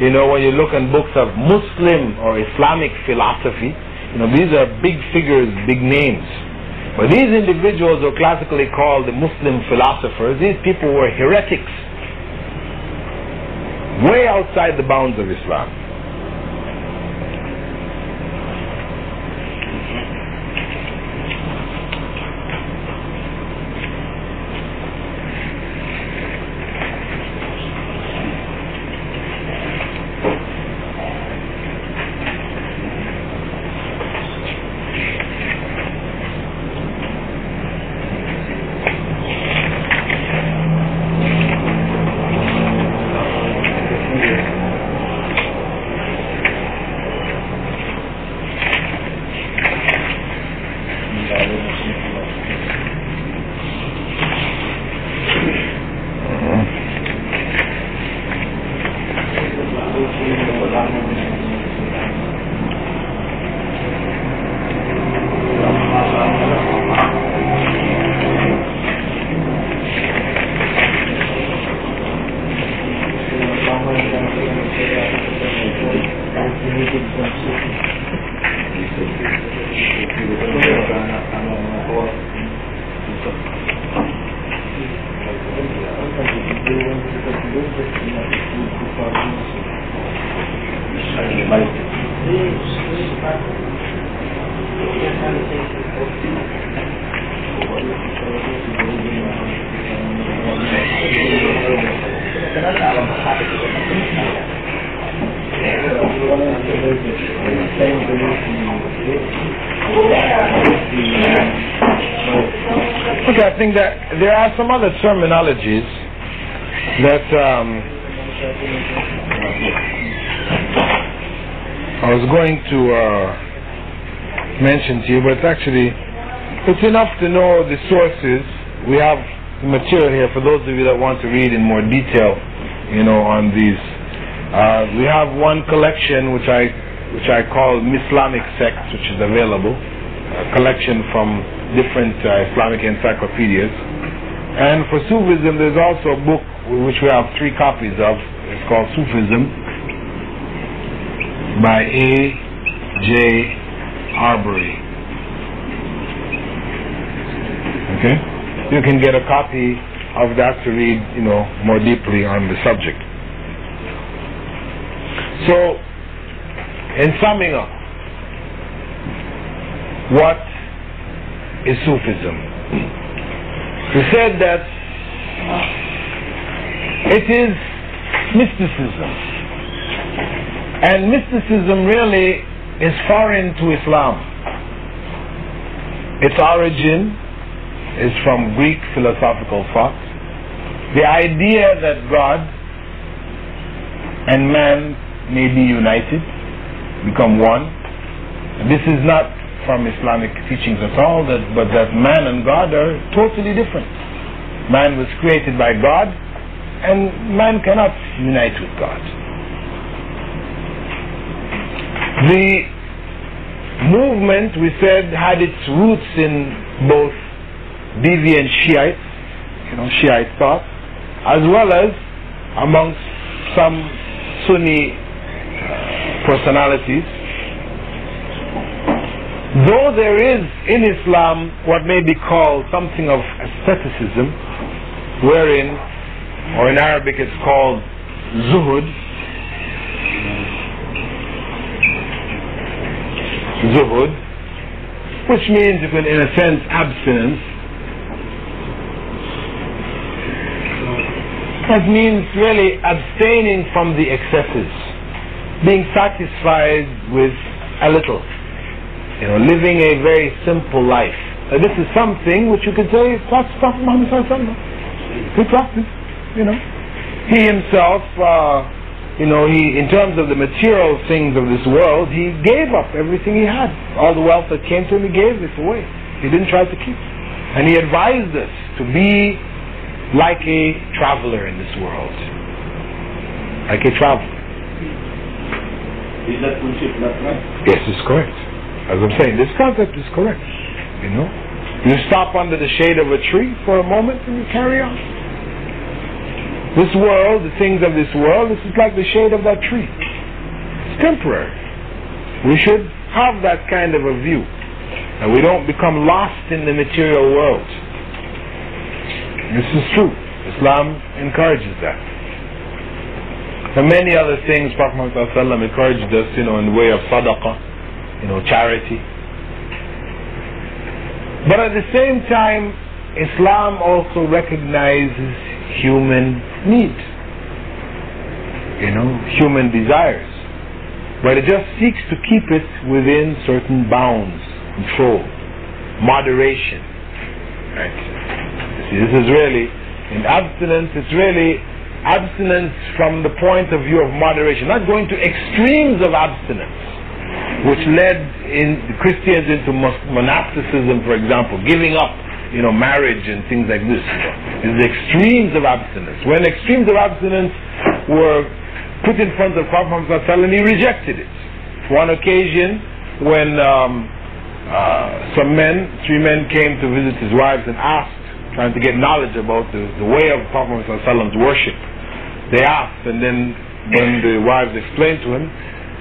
Speaker 1: when you look in books of Muslim or Islamic philosophy, these are big figures, big names. But these individuals are classically called the Muslim philosophers. These people were heretics, way outside the bounds of Islam. Okay, I think that there are some other terminologies that I was going to mention to you, but it's enough to know the sources. We have material here for those of you that want to read in more detail, on these. We have one collection which I call Islamic Sects, which is available, a collection from different Islamic encyclopedias. And for Sufism, there's also a book which we have 3 copies of. It's called Sūfism by A.J. Arbery. Okay? You can get a copy of that to read, more deeply on the subject. So, in summing up, what is Sufism? We said that it is mysticism, and mysticism really is foreign to Islam. Its origin is from Greek philosophical thought. The idea that God and man may be united, become one. This is not from Islamic teachings at all, but that man and God are totally different. Man was created by God, and man cannot unite with God. The movement, we said, had its roots in both deviant Shiites, Shiite thought, as well as amongst some Sunni personalities. Though there is in Islam what may be called something of asceticism, wherein, or in Arabic it's called zuhud, which means, in a sense, abstinence. That means really abstaining from the excesses, being satisfied with a little, living a very simple life. This is something which you could say Prophet Muhammad sallallahu alaihi wasallam, he practiced. He himself, he, in terms of the material things of this world, he gave up everything he had. All the wealth that came to him, he gave it away. He didn't try to keep it. And he advised us to be like a traveler in this world. Like a traveler.
Speaker 3: Is that concept not right?
Speaker 1: Yes, it's correct. As I'm saying, this concept is correct. You stop under the shade of a tree for a moment and you carry on. This world, the things of this world, this is like the shade of that tree. It's temporary. We should have that kind of a view, and we don't become lost in the material world. This is true. Islam encourages that. And many other things Prophet Muhammad ﷺ encouraged us, in the way of sadaqah, charity. But at the same time, Islam also recognizes human need, human desires, but it just seeks to keep it within certain bounds, control, moderation. Right? See, this is really, in abstinence, it's really abstinence from the point of view of moderation, not going to extremes of abstinence, which led in Christians into monasticism, for example, giving up marriage and things like this. It's the extremes of abstinence. When extremes of abstinence were put in front of Prophet Muhammad ﷺ, he rejected it. One occasion when three men came to visit his wives and asked, trying to get knowledge about the way of Prophet Muhammad ﷺ's worship. They asked, and then when the wives explained to him,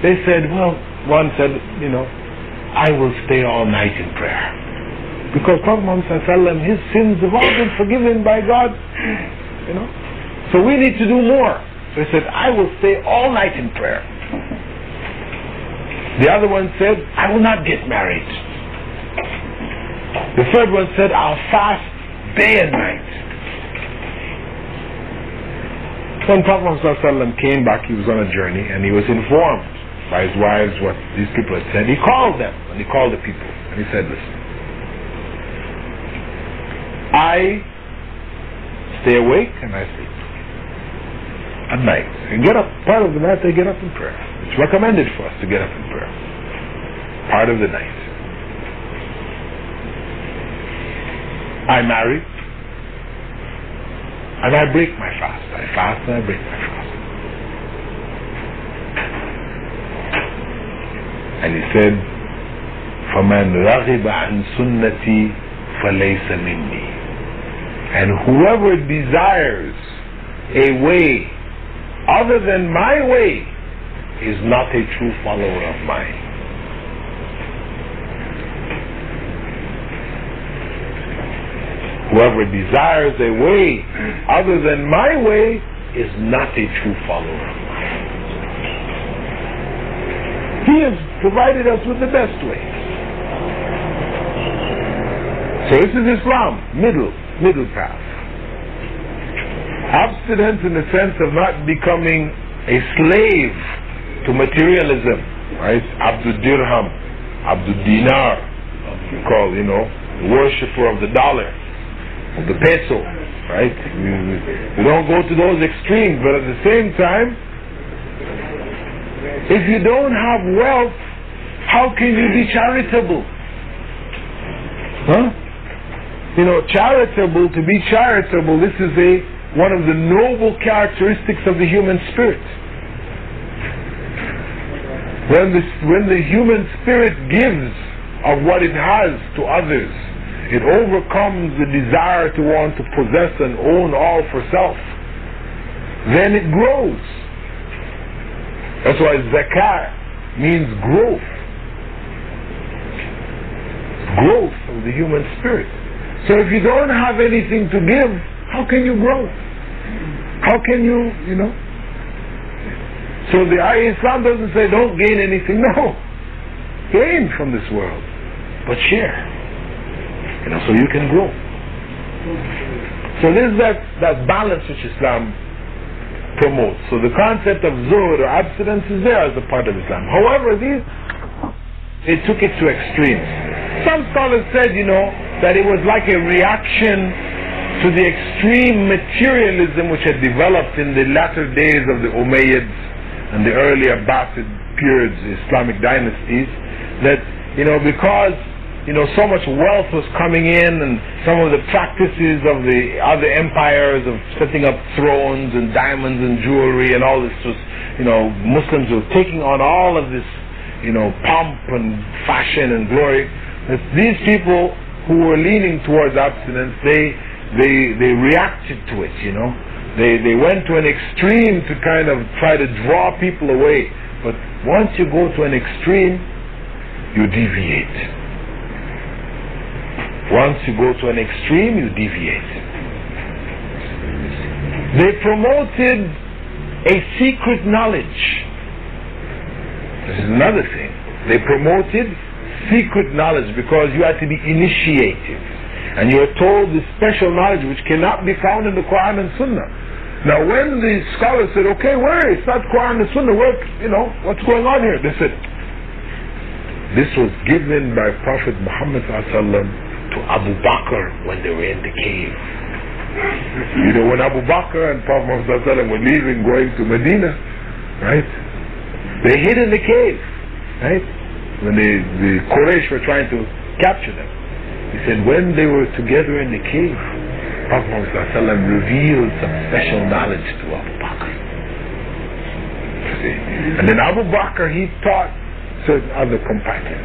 Speaker 1: they said, one said, I will stay all night in prayer. Because Prophet Muhammad ﷺ, his sins have all been forgiven by God. So we need to do more. So he said, I will stay all night in prayer. The other one said, I will not get married. The third one said, I'll fast day and night. When Prophet Muhammad ﷺ came back, he was on a journey, and he was informed by his wives what these people had said. He called them, and he called the people, and he said, listen, I stay awake and I sleep at night. And get up, part of the night they get up in prayer. It's recommended for us to get up in prayer. Part of the night. I marry and I break my fast. I fast and I break my fast. And he said, فَمَنْ رَغِبَ عَنْ سُنَّتِي فَلَيْسَ مِنِّي. And whoever desires a way other than my way is not a true follower of mine. Whoever desires a way other than my way is not a true follower of mine. He has provided us with the best way. So this is Islam, middle path. Abstinence in the sense of not becoming a slave to materialism, right? Abdul Dirham, Abdul Dinar, we call, the worshipper of the dollar, of the peso, right? We don't go to those extremes, but at the same time, if you don't have wealth, how can you be charitable?
Speaker 2: You know, charitable, to be charitable, this is one of the noble characteristics of the human spirit. When the human spirit gives of what it has to others, it overcomes the desire to want to possess and own all for self. Then it grows. That's why zakah means growth. Growth of the human spirit. So if you don't have anything to give, how can you grow? How can you know? So the Islam doesn't say don't gain anything. No. Gain from this world, but share. You know, so you can grow. So there's that balance which Islam promotes. So the concept of zuhud or abstinence is there as a part of Islam. However, they took it to extremes. Some scholars said, you know, that it was like a reaction to the extreme materialism which had developed in the latter days of the Umayyads and the early Abbasid periods, the Islamic dynasties, that, you know, because, you know, so much wealth was coming in, and some of the practices of the other empires of setting up thrones and diamonds and jewelry and all this was, you know, Muslims were taking on all of this, you know, pomp and fashion and glory. That these people who were leaning towards abstinence, they reacted to it, you know. They went to an extreme to kind of try to draw people away. But once you go to an extreme, you deviate. Once you go to an extreme, you deviate. They promoted a secret knowledge. This is another thing. They promoted secret knowledge because you had to be initiated. And you are told this special knowledge which cannot be found in the Quran and Sunnah. Now when the scholars said, okay, where? It's not Quran and Sunnah, where, you know, what's going on here? They said, this was given by Prophet Muhammad to Abu Bakr when they were in the cave. You know, when Abu Bakr and Prophet Muhammad were leaving, going to Medina, right? They hid in the cave, right? When the Quraysh were trying to capture them. He said when they were together in the cave, Prophet Muhammad revealed some special knowledge to Abu Bakr. See? And then Abu Bakr, he taught certain other companions.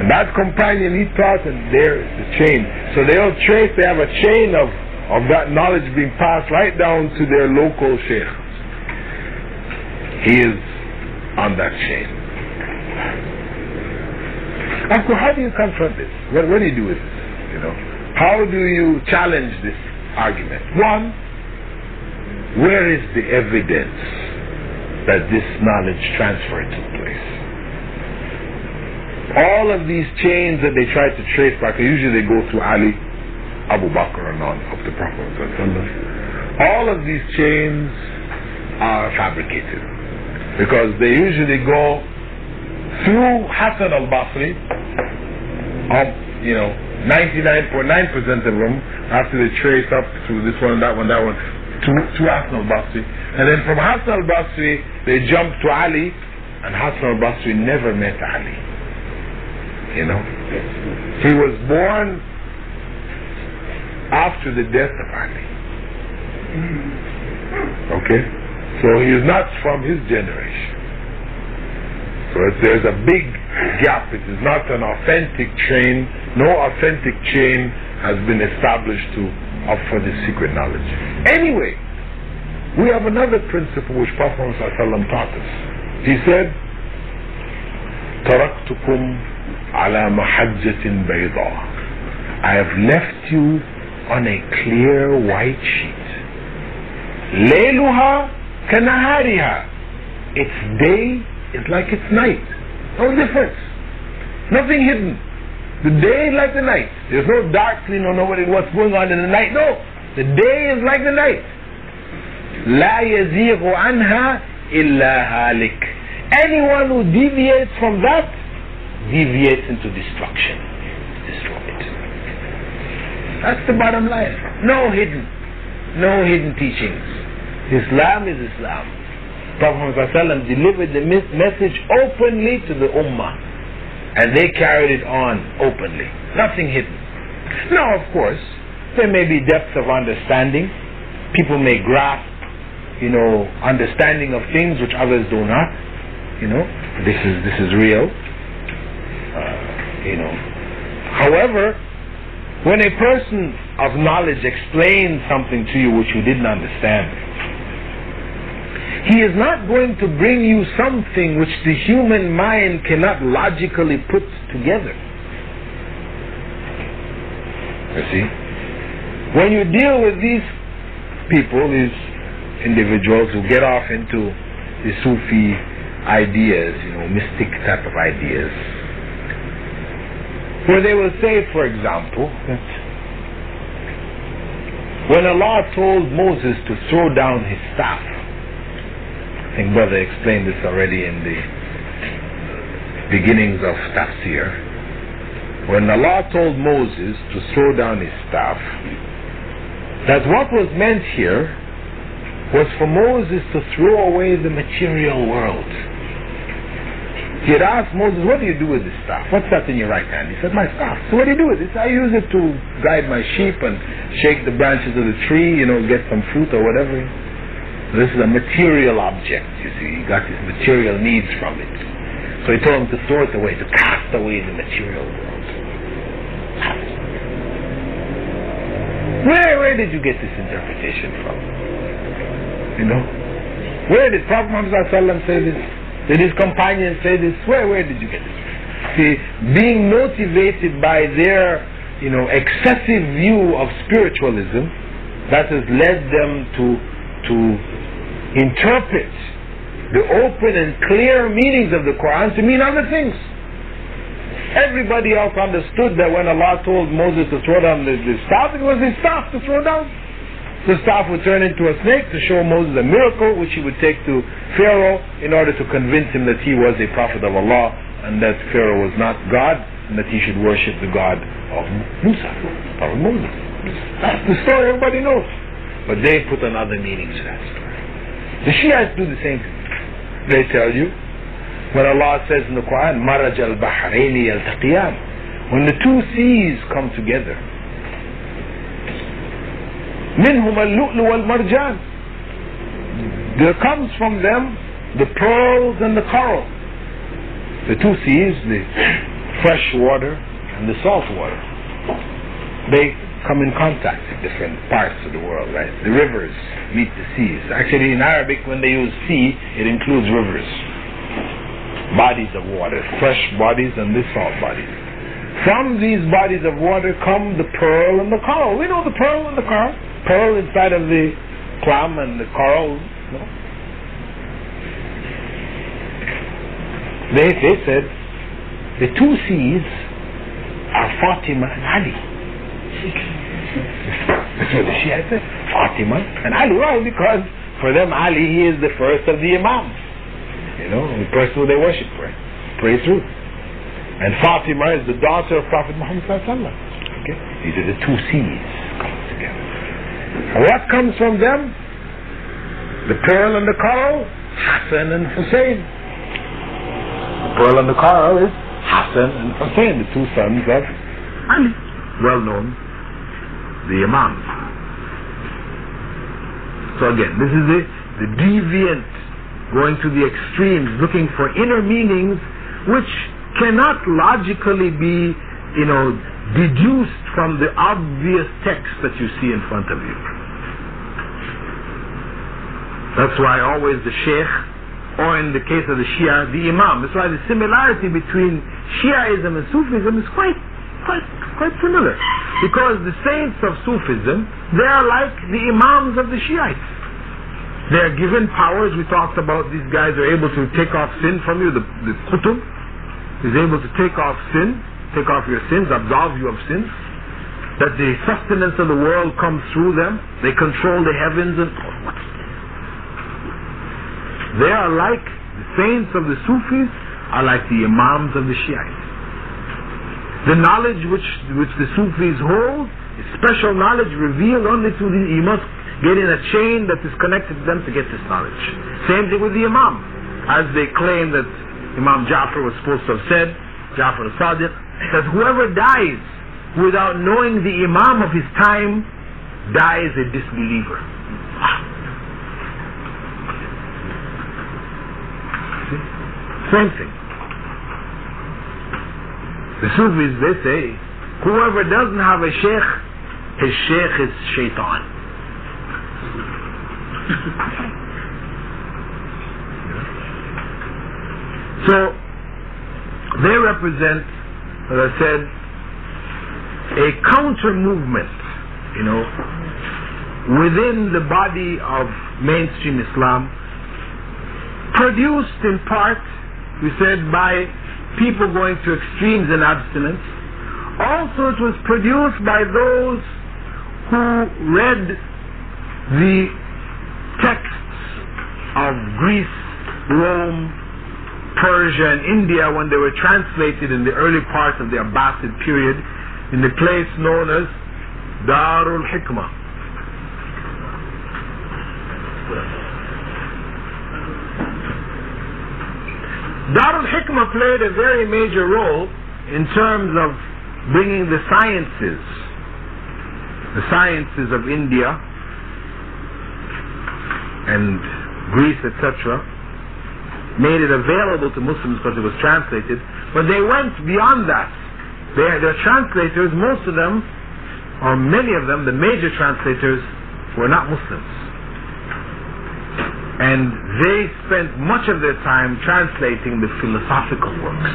Speaker 2: And that companion he taught, and there is the chain. So they'll trace, they have a chain of that knowledge being passed right down to their local sheikh. He is on that chain. So how do you confront this? What do you do with this? You know, how do you challenge this argument? One, where is the evidence that this knowledge transfer took place? All of these chains that they try to trace back, usually they go through Ali, Abu Bakr and on up to Prophet. All of these chains are fabricated because they usually go through Hassan al-Basri, you know, 99.9% of them, after they trace up through this one, that one, to Hassan al-Basri. And then from Hassan al-Basri, they jump to Ali, and Hassan al-Basri never met Ali. You know? He was born after the death of Ali. Okay? So he is not from his generation. So there's a big gap. It is not an authentic chain. No authentic chain has been established to offer this secret knowledge. Anyway, we have another principle which Prophet ﷺ taught us. He said, تَرَكْتُكُمْ عَلَى مَحَجَّةٍ بَيْضَاءٍ. I have left you on a clear white sheet. لَيْلُهَا كَنَهَارِهَا. Its day is like its night. No difference. Nothing hidden. The day is like the night. There's no dark, you know, nobody what's going on in the night. No. The day is like the night. لا يزيغ عنها إلا هالك. Anyone who deviates from that deviates into destruction. Destroyed. That's the bottom line. No hidden teachings. Islam is Islam. Prophet ﷺ delivered the message openly to the Ummah, and they carried it on openly. Nothing hidden.
Speaker 1: Now, of course, there may be depths of understanding. People may grasp, understanding of things which others do not. This is real. However, when a person of knowledge explains something to you which you didn't understand, he is not going to bring you something which the human mind cannot logically put together. You see? When you deal with these people, these individuals who get off into the Sufi ideas, mystic type of ideas, where they will say, for example, that when Allah told Moses to throw down his staff, I think Brother explained this already in the beginnings of Tafsir. When Allah told Moses to throw down his staff, that what was meant here was for Moses to throw away the material world. He had asked Moses, what do you do with this staff? What's that in your right hand? He said, my staff. So what do you do with it? I use it to guide my sheep and shake the branches of the tree, get some fruit or whatever. This is a material object, you see. He got his material needs from it. So he told him to throw it away, to cast away the material world. Where did you get this interpretation from? Where did Prophet Muhammad say this? Did his companions say this? Where did you get this? See, being motivated by their, excessive view of spiritualism, that has led them to interpret the open and clear meanings of the Quran to mean other things. Everybody else understood that when Allah told Moses to throw down the staff, it was his staff to throw down. The staff would turn into a snake to show Moses a miracle which he would take to Pharaoh in order to convince him that he was a prophet of Allah and that Pharaoh was not God and that he should worship the God of Musa, Prophet Moses. That's the story everybody knows. But they put another meaning to that story. The Shiites do the same thing. They tell you, when Allah says in the Quran, Maraj al-Bahrayni al-Taqiyan, when the two seas come together, Minhum al-Lu'lu wal-Marjan, there comes from them the pearls and the coral. The two seas, the fresh water and the salt water, they come in contact in different parts of the world, right? The rivers meet the seas. Actually, in Arabic, when they use sea, it includes rivers, bodies of water, fresh bodies and the salt bodies. From these bodies of water come the pearl and the coral. We know the pearl and the coral. Pearl inside of the clam and the coral. They said the two seas are Fatima and Ali. That's what the Shia said. Fatima and Ali. Why? Because for them Ali, he is the first of the Imams. The person who they worship for. Pray through. And Fatima is the daughter of Prophet Muhammad sallallahu alaihi wasallam. Okay? These are the two seas coming together. And what comes from them? The pearl and the coral, Hassan and Hussein. The pearl and the coral is Hassan and Hussein, the two sons of Ali, well known, the Imams. So again, this is the deviant going to the extremes, looking for inner meanings which cannot logically be, deduced from the obvious text that you see in front of you. That's why always the Sheikh, or in the case of the Shia, the Imam. That's why the similarity between Shiaism and Sufism is quite similar. Because the saints of Sufism, they are like the Imams of the Shiites. They are given powers. We talked about these guys are able to take off sin from you. The Qutub is able to take off sin, take off your sins, absolve you of sins. That the sustenance of the world comes through them. They control the heavens and they are like the saints of the Sufis are like the Imams of the Shiites. The knowledge which the Sufis hold is special knowledge revealed only to you must get in a chain that is connected to them to get this knowledge. Same thing with the Imam. As they claim that Imam Ja'far was supposed to have said, Ja'far al-Sadiq, that whoever dies without knowing the Imam of his time dies a disbeliever. See? Same thing. The Sufis, they say, whoever doesn't have a sheikh, his sheikh is shaitan. So, they represent, as I said, a counter movement, within the body of mainstream Islam, produced in part, we said, by people going to extremes in abstinence. Also, it was produced by those who read the texts of Greece, Rome, Persia, and India when they were translated in the early part of the Abbasid period in the place known as Darul Hikmah. Darul Hikmah played a very major role in terms of bringing the sciences of India and Greece, etc., made it available to Muslims because it was translated, but they went beyond that. Their translators, most of them, or many of them, the major translators, were not Muslims. And they spent much of their time translating the philosophical works.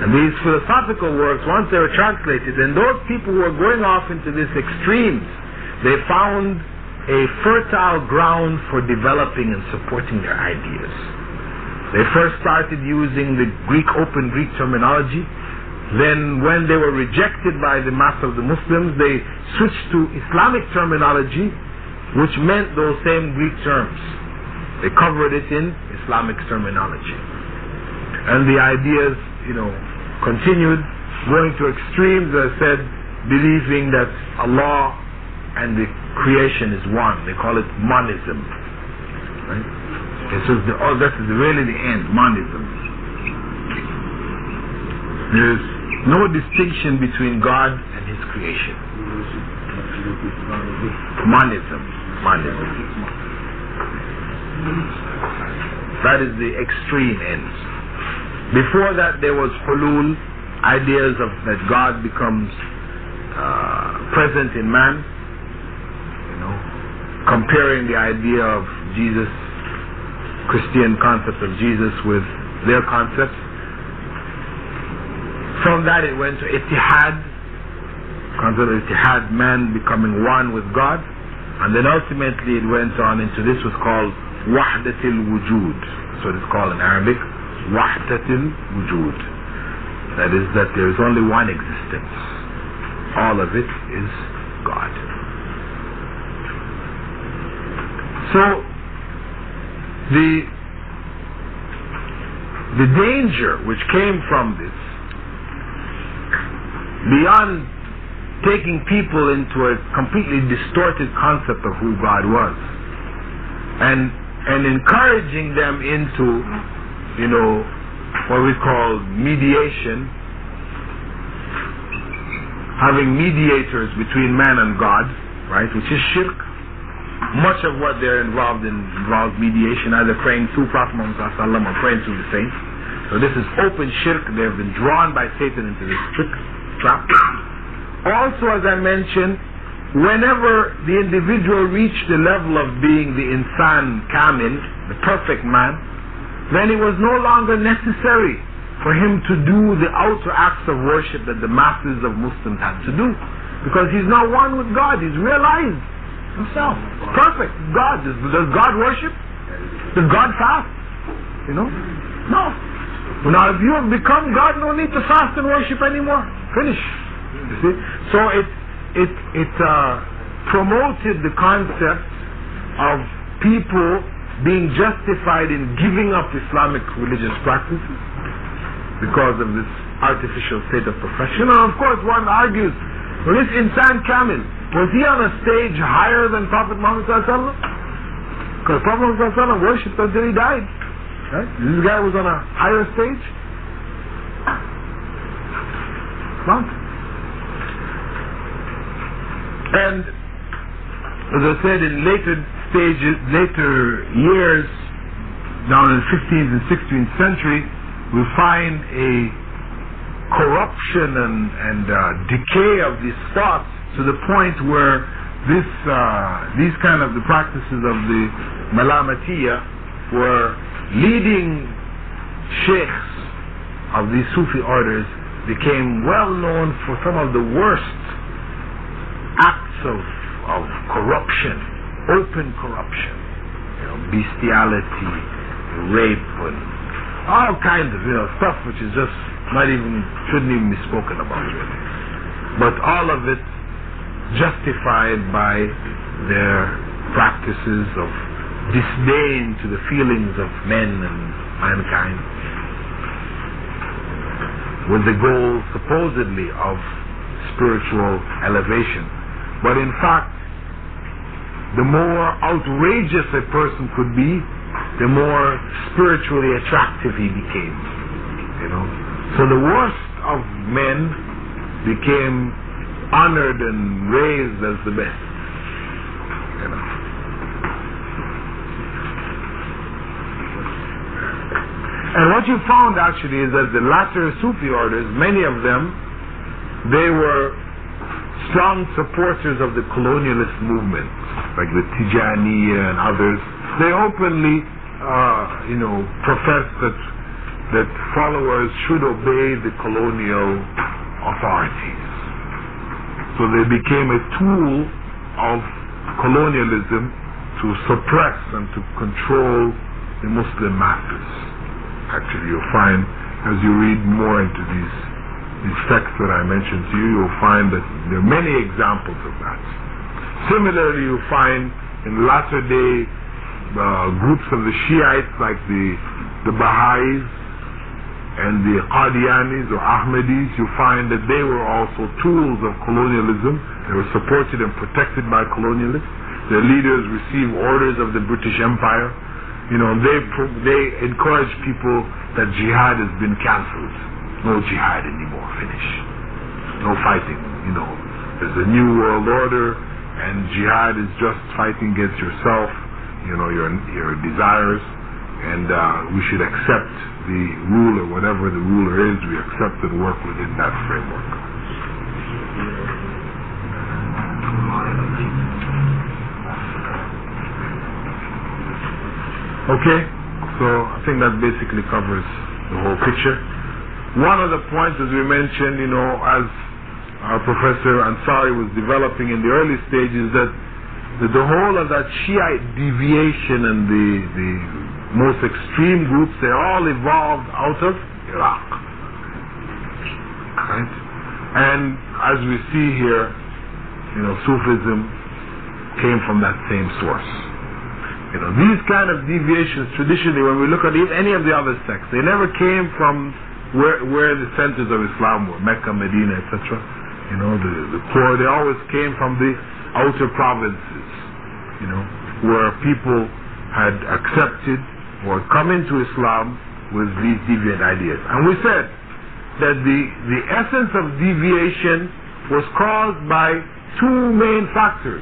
Speaker 1: And these philosophical works, once they were translated, and those people who were going off into these extremes, they found a fertile ground for developing and supporting their ideas. They first started using the open Greek terminology. Then when they were rejected by the mass of the Muslims, they switched to Islamic terminology, which meant those same Greek terms. They covered it in Islamic terminology. And the ideas, continued going to extremes, as I said, believing that Allah and the creation is one. They call it monism. Right? This is really the end, monism. There's no distinction between God and His creation. Monism. That is the extreme end. Before that there was hulul, ideas of that God becomes present in man, comparing the idea of Jesus, Christian concept of Jesus with their concepts. From that it went to ittihad, concept of ittihad, man becoming one with God, and then ultimately it went on into this was called wahdatil wujud. So it's called in Arabic wahdatil wujud. That is, that there is only one existence. All of it is God. So the danger which came from this, beyond taking people into a completely distorted concept of who God was, and encouraging them into, what we call mediation, having mediators between man and God, right, which is shirk. Much of what they're involved in involves mediation, either praying through Prophet Muhammad or praying through the saints. So this is open shirk. They have been drawn by Satan into this trap. Also, as I mentioned, whenever the individual reached the level of being the insan kamil, the perfect man, then it was no longer necessary for him to do the outer acts of worship that the masses of Muslims had to do, because he's now one with God. He's realized himself. Perfect. God. Does God worship? Does God fast? No. Now if you have become God, no need to fast and worship anymore. Finish. You see? So it promoted the concept of people being justified in giving up Islamic religious practices because of this artificial state of perfection. And of course one argues, well, this insan kamil, was he on a stage higher than Prophet Muhammad sallallahu alaihi wasallam? Because Prophet Muhammad sallallahu alaihi wasallam worshipped until he died. Right? This guy was on a higher stage.
Speaker 2: And as I said, in later years, down in the 15th and 16th century, we find a corruption and decay of these thoughts to the point where these kind of the practices of the Malamatiyya were leading sheikhs of these Sufi orders became well known for some of the worst acts of corruption, open corruption, bestiality, rape, and all kinds of stuff which is just shouldn't even be spoken about really. But all of it justified by their practices of disdain to the feelings of men and mankind, with the goal supposedly of spiritual elevation. But in fact, the more outrageous a person could be, the more spiritually attractive he became. So the worst of men became honored and raised as the best. And what you found actually is that the latter Sufi orders, many of them, they were strong supporters of the colonialist movement, like the Tijaniya and others. They openly, professed that followers should obey the colonial authorities. So they became a tool of colonialism to suppress and to control the Muslim masses. Actually, you'll find, as you read more into these texts that I mentioned to you, you'll find that there are many examples of that. Similarly, you find in latter day groups of the Shiites like the Baha'is and the Qadianis or Ahmadis, you find that they were also tools of colonialism. They were supported and protected by colonialists. Their leaders received orders of the British Empire. They encourage people that jihad has been cancelled. No jihad anymore, finish. No fighting, There's a new world order, and jihad is just fighting against yourself, your desires, and we should accept the ruler, whatever the ruler is, we accept and work within that framework. Okay, so I think that basically covers the whole picture. One of the points, as we mentioned, as our Professor Ansari was developing in the early stages, that the whole of that Shiite deviation and the most extreme groups, they all evolved out of Iraq. Right? And as we see here, Sufism came from that same source. These kind of deviations, traditionally, when we look at any of the other sects, they never came from where the centers of Islam were, Mecca, Medina, etc. The core, they always came from the outer provinces, where people had accepted or come into Islam with these deviant ideas. And we said that the essence of deviation was caused by two main factors.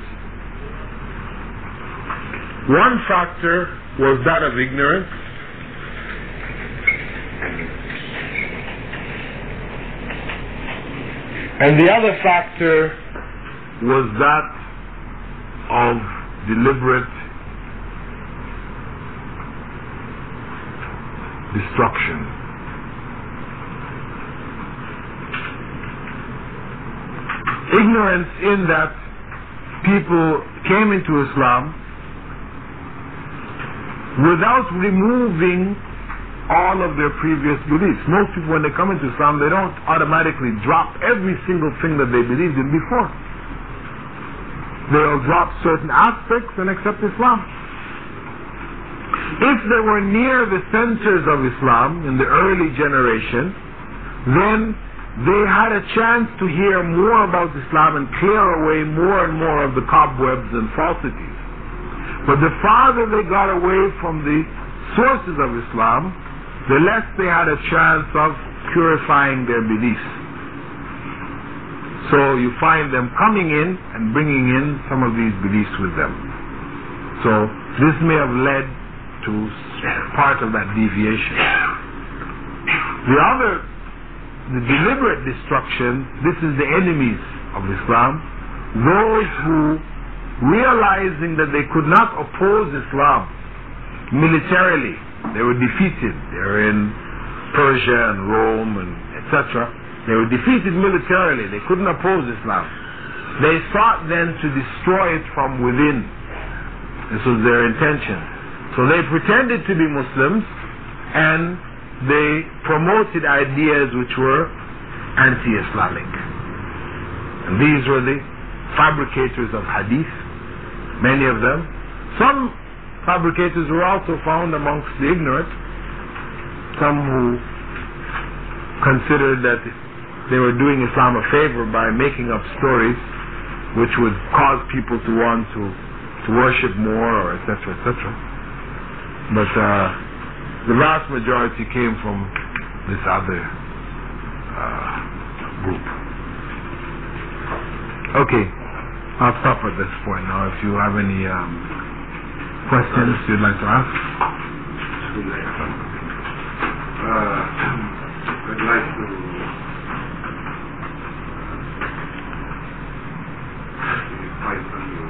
Speaker 2: One factor was that of ignorance, and the other factor was that of deliberate destruction. Ignorance in that people came into Islam without removing all of their previous beliefs. Most people, when they come into Islam, they don't automatically drop every single thing that they believed in before. They'll drop certain aspects and accept Islam. If they were near the centers of Islam in the early generation, then they had a chance to hear more about Islam and clear away more and more of the cobwebs and falsities. But the farther they got away from the sources of Islam, the less they had a chance of purifying their beliefs. So you find them coming in and bringing in some of these beliefs with them. So this may have led to part of that deviation. The deliberate destruction, this is the enemies of Islam, those who, realizing that they could not oppose Islam militarily, they were defeated. They were in Persia and Rome and etc. They were defeated militarily. They couldn't oppose Islam. They sought then to destroy it from within. This was their intention. So they pretended to be Muslims and they promoted ideas which were anti-Islamic. And these were the fabricators of hadith, many of them. Some fabricators were also found amongst the ignorant, some who considered that they were doing Islam a favor by making up stories which would cause people to want to worship more, or etc., etc. But the vast majority came from this other group. Okay, I'll stop at this point now. If you have any questions you'd like to ask.
Speaker 3: I'd like to find from you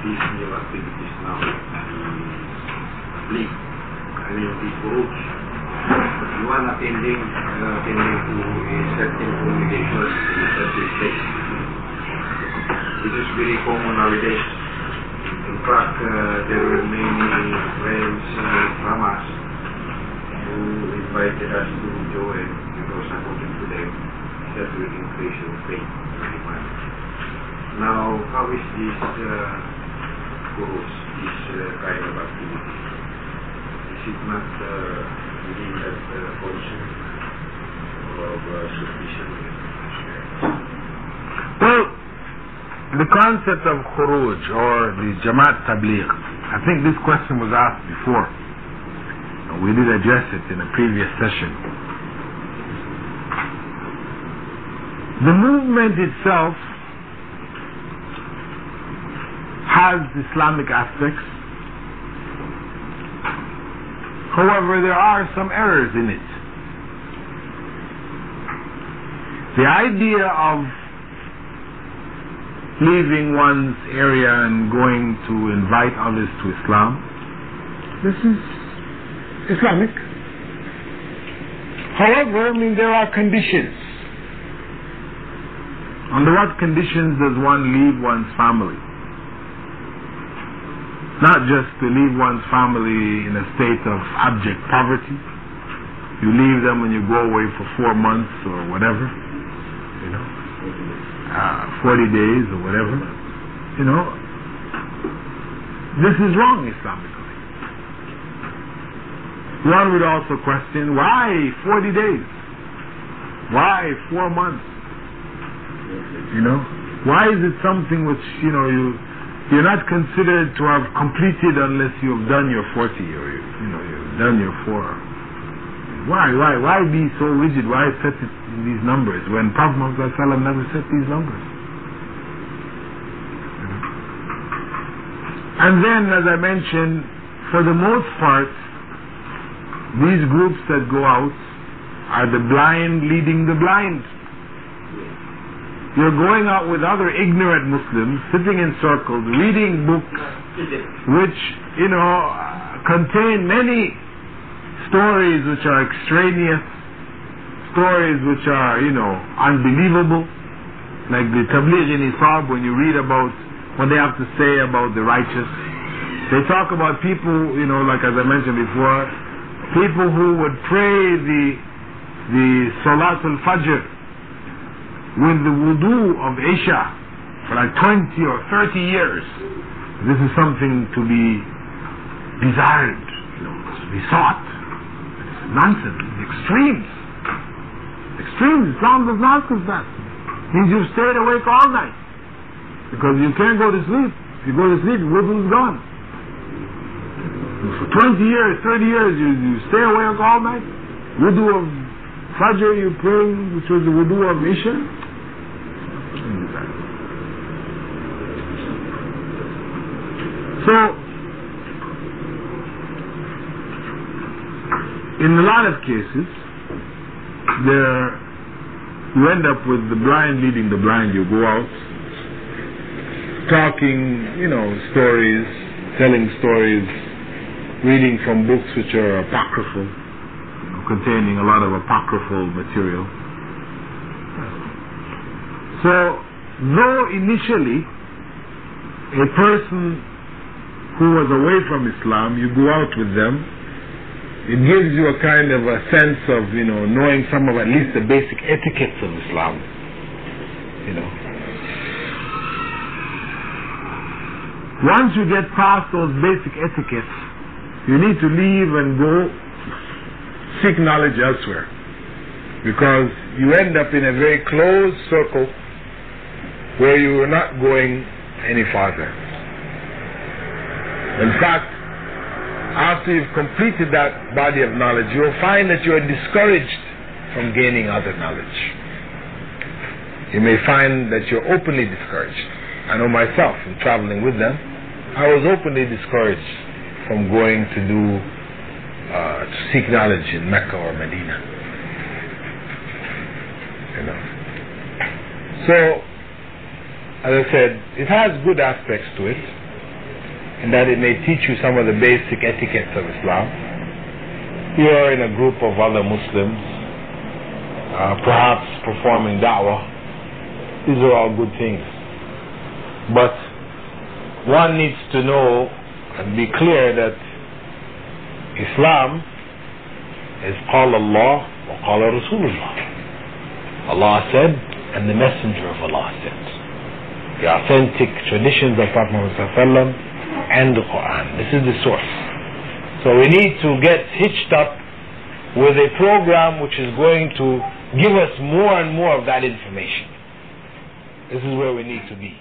Speaker 3: these new activities now, the Furuj. You are attending to a certain congregation in a certain place. This is very common nowadays. In fact, there were many friends from us who invited us to join because according to them, that will increase your faith very much. Now, how is this this kind of activity? Is it not within that concept of Sūfism?
Speaker 2: Well, the concept of Khuruj or the Jamaat Tabligh, I think this question was asked before. We did address it in a previous session. The movement itself has Islamic aspects. However, there are some errors in it. The idea of leaving one's area and going to invite others to Islam, this is Islamic. However, there are conditions. Under what conditions does one leave one's family? Not just to leave one's family in a state of abject poverty. You leave them and you go away for 4 months or whatever, 40 days or whatever. This is wrong Islamically. One would also question, why 40 days? Why 4 months? Why is it something which, you're not considered to have completed unless you've done your 40 or you've done your 4. Why be so rigid? Why set it in these numbers when Prophet Muhammad never set these numbers? And then, as I mentioned, for the most part, these groups that go out are the blind leading the blind. You're going out with other ignorant Muslims, sitting in circles, reading books which, contain many stories which are extraneous, stories which are, unbelievable, like the Tabligh Nisab, when you read about what they have to say about the righteous. They talk about people, like as I mentioned before, people who would pray the Salatul Fajr with the wudu of Isha for like 20 or 30 years. This is something to be desired, to be sought. It's nonsense. It's extremes. Extremes. Islam does not accept that. It means you've stayed awake all night. Because you can't go to sleep. If you go to sleep, wudu is gone. For 20 years, 30 years, you stay awake all night. Wudu of Fajr you pray, which was the wudu of Isha. So, in a lot of cases, you end up with the blind leading the blind. You go out talking, stories, telling stories, reading from books which are apocryphal, containing a lot of apocryphal material. So, though initially a person who was away from Islam, you go out with them, it gives you a kind of a sense of, knowing some of at least the basic etiquettes of Islam. Once you get past those basic etiquettes, you need to leave and go seek knowledge elsewhere, because you end up in a very closed circle where you are not going any farther. In fact, after you've completed that body of knowledge, you'll find that you are discouraged from gaining other knowledge. You may find that you're openly discouraged. I know myself, in traveling with them, I was openly discouraged from going to seek knowledge in Mecca or Medina. So, as I said, it has good aspects to it, in that it may teach you some of the basic etiquettes of Islam. You are in a group of other Muslims, perhaps performing da'wah. These are all good things. But one needs to know and be clear that Islam is Qala Allah wa Qala Rasulullah. Allah said, and the Messenger of Allah said. The authentic traditions of Prophet Muhammad ﷺ and the Quran. This is the source. So we need to get hitched up with a program which is going to give us more and more of that information. This is where we need to be.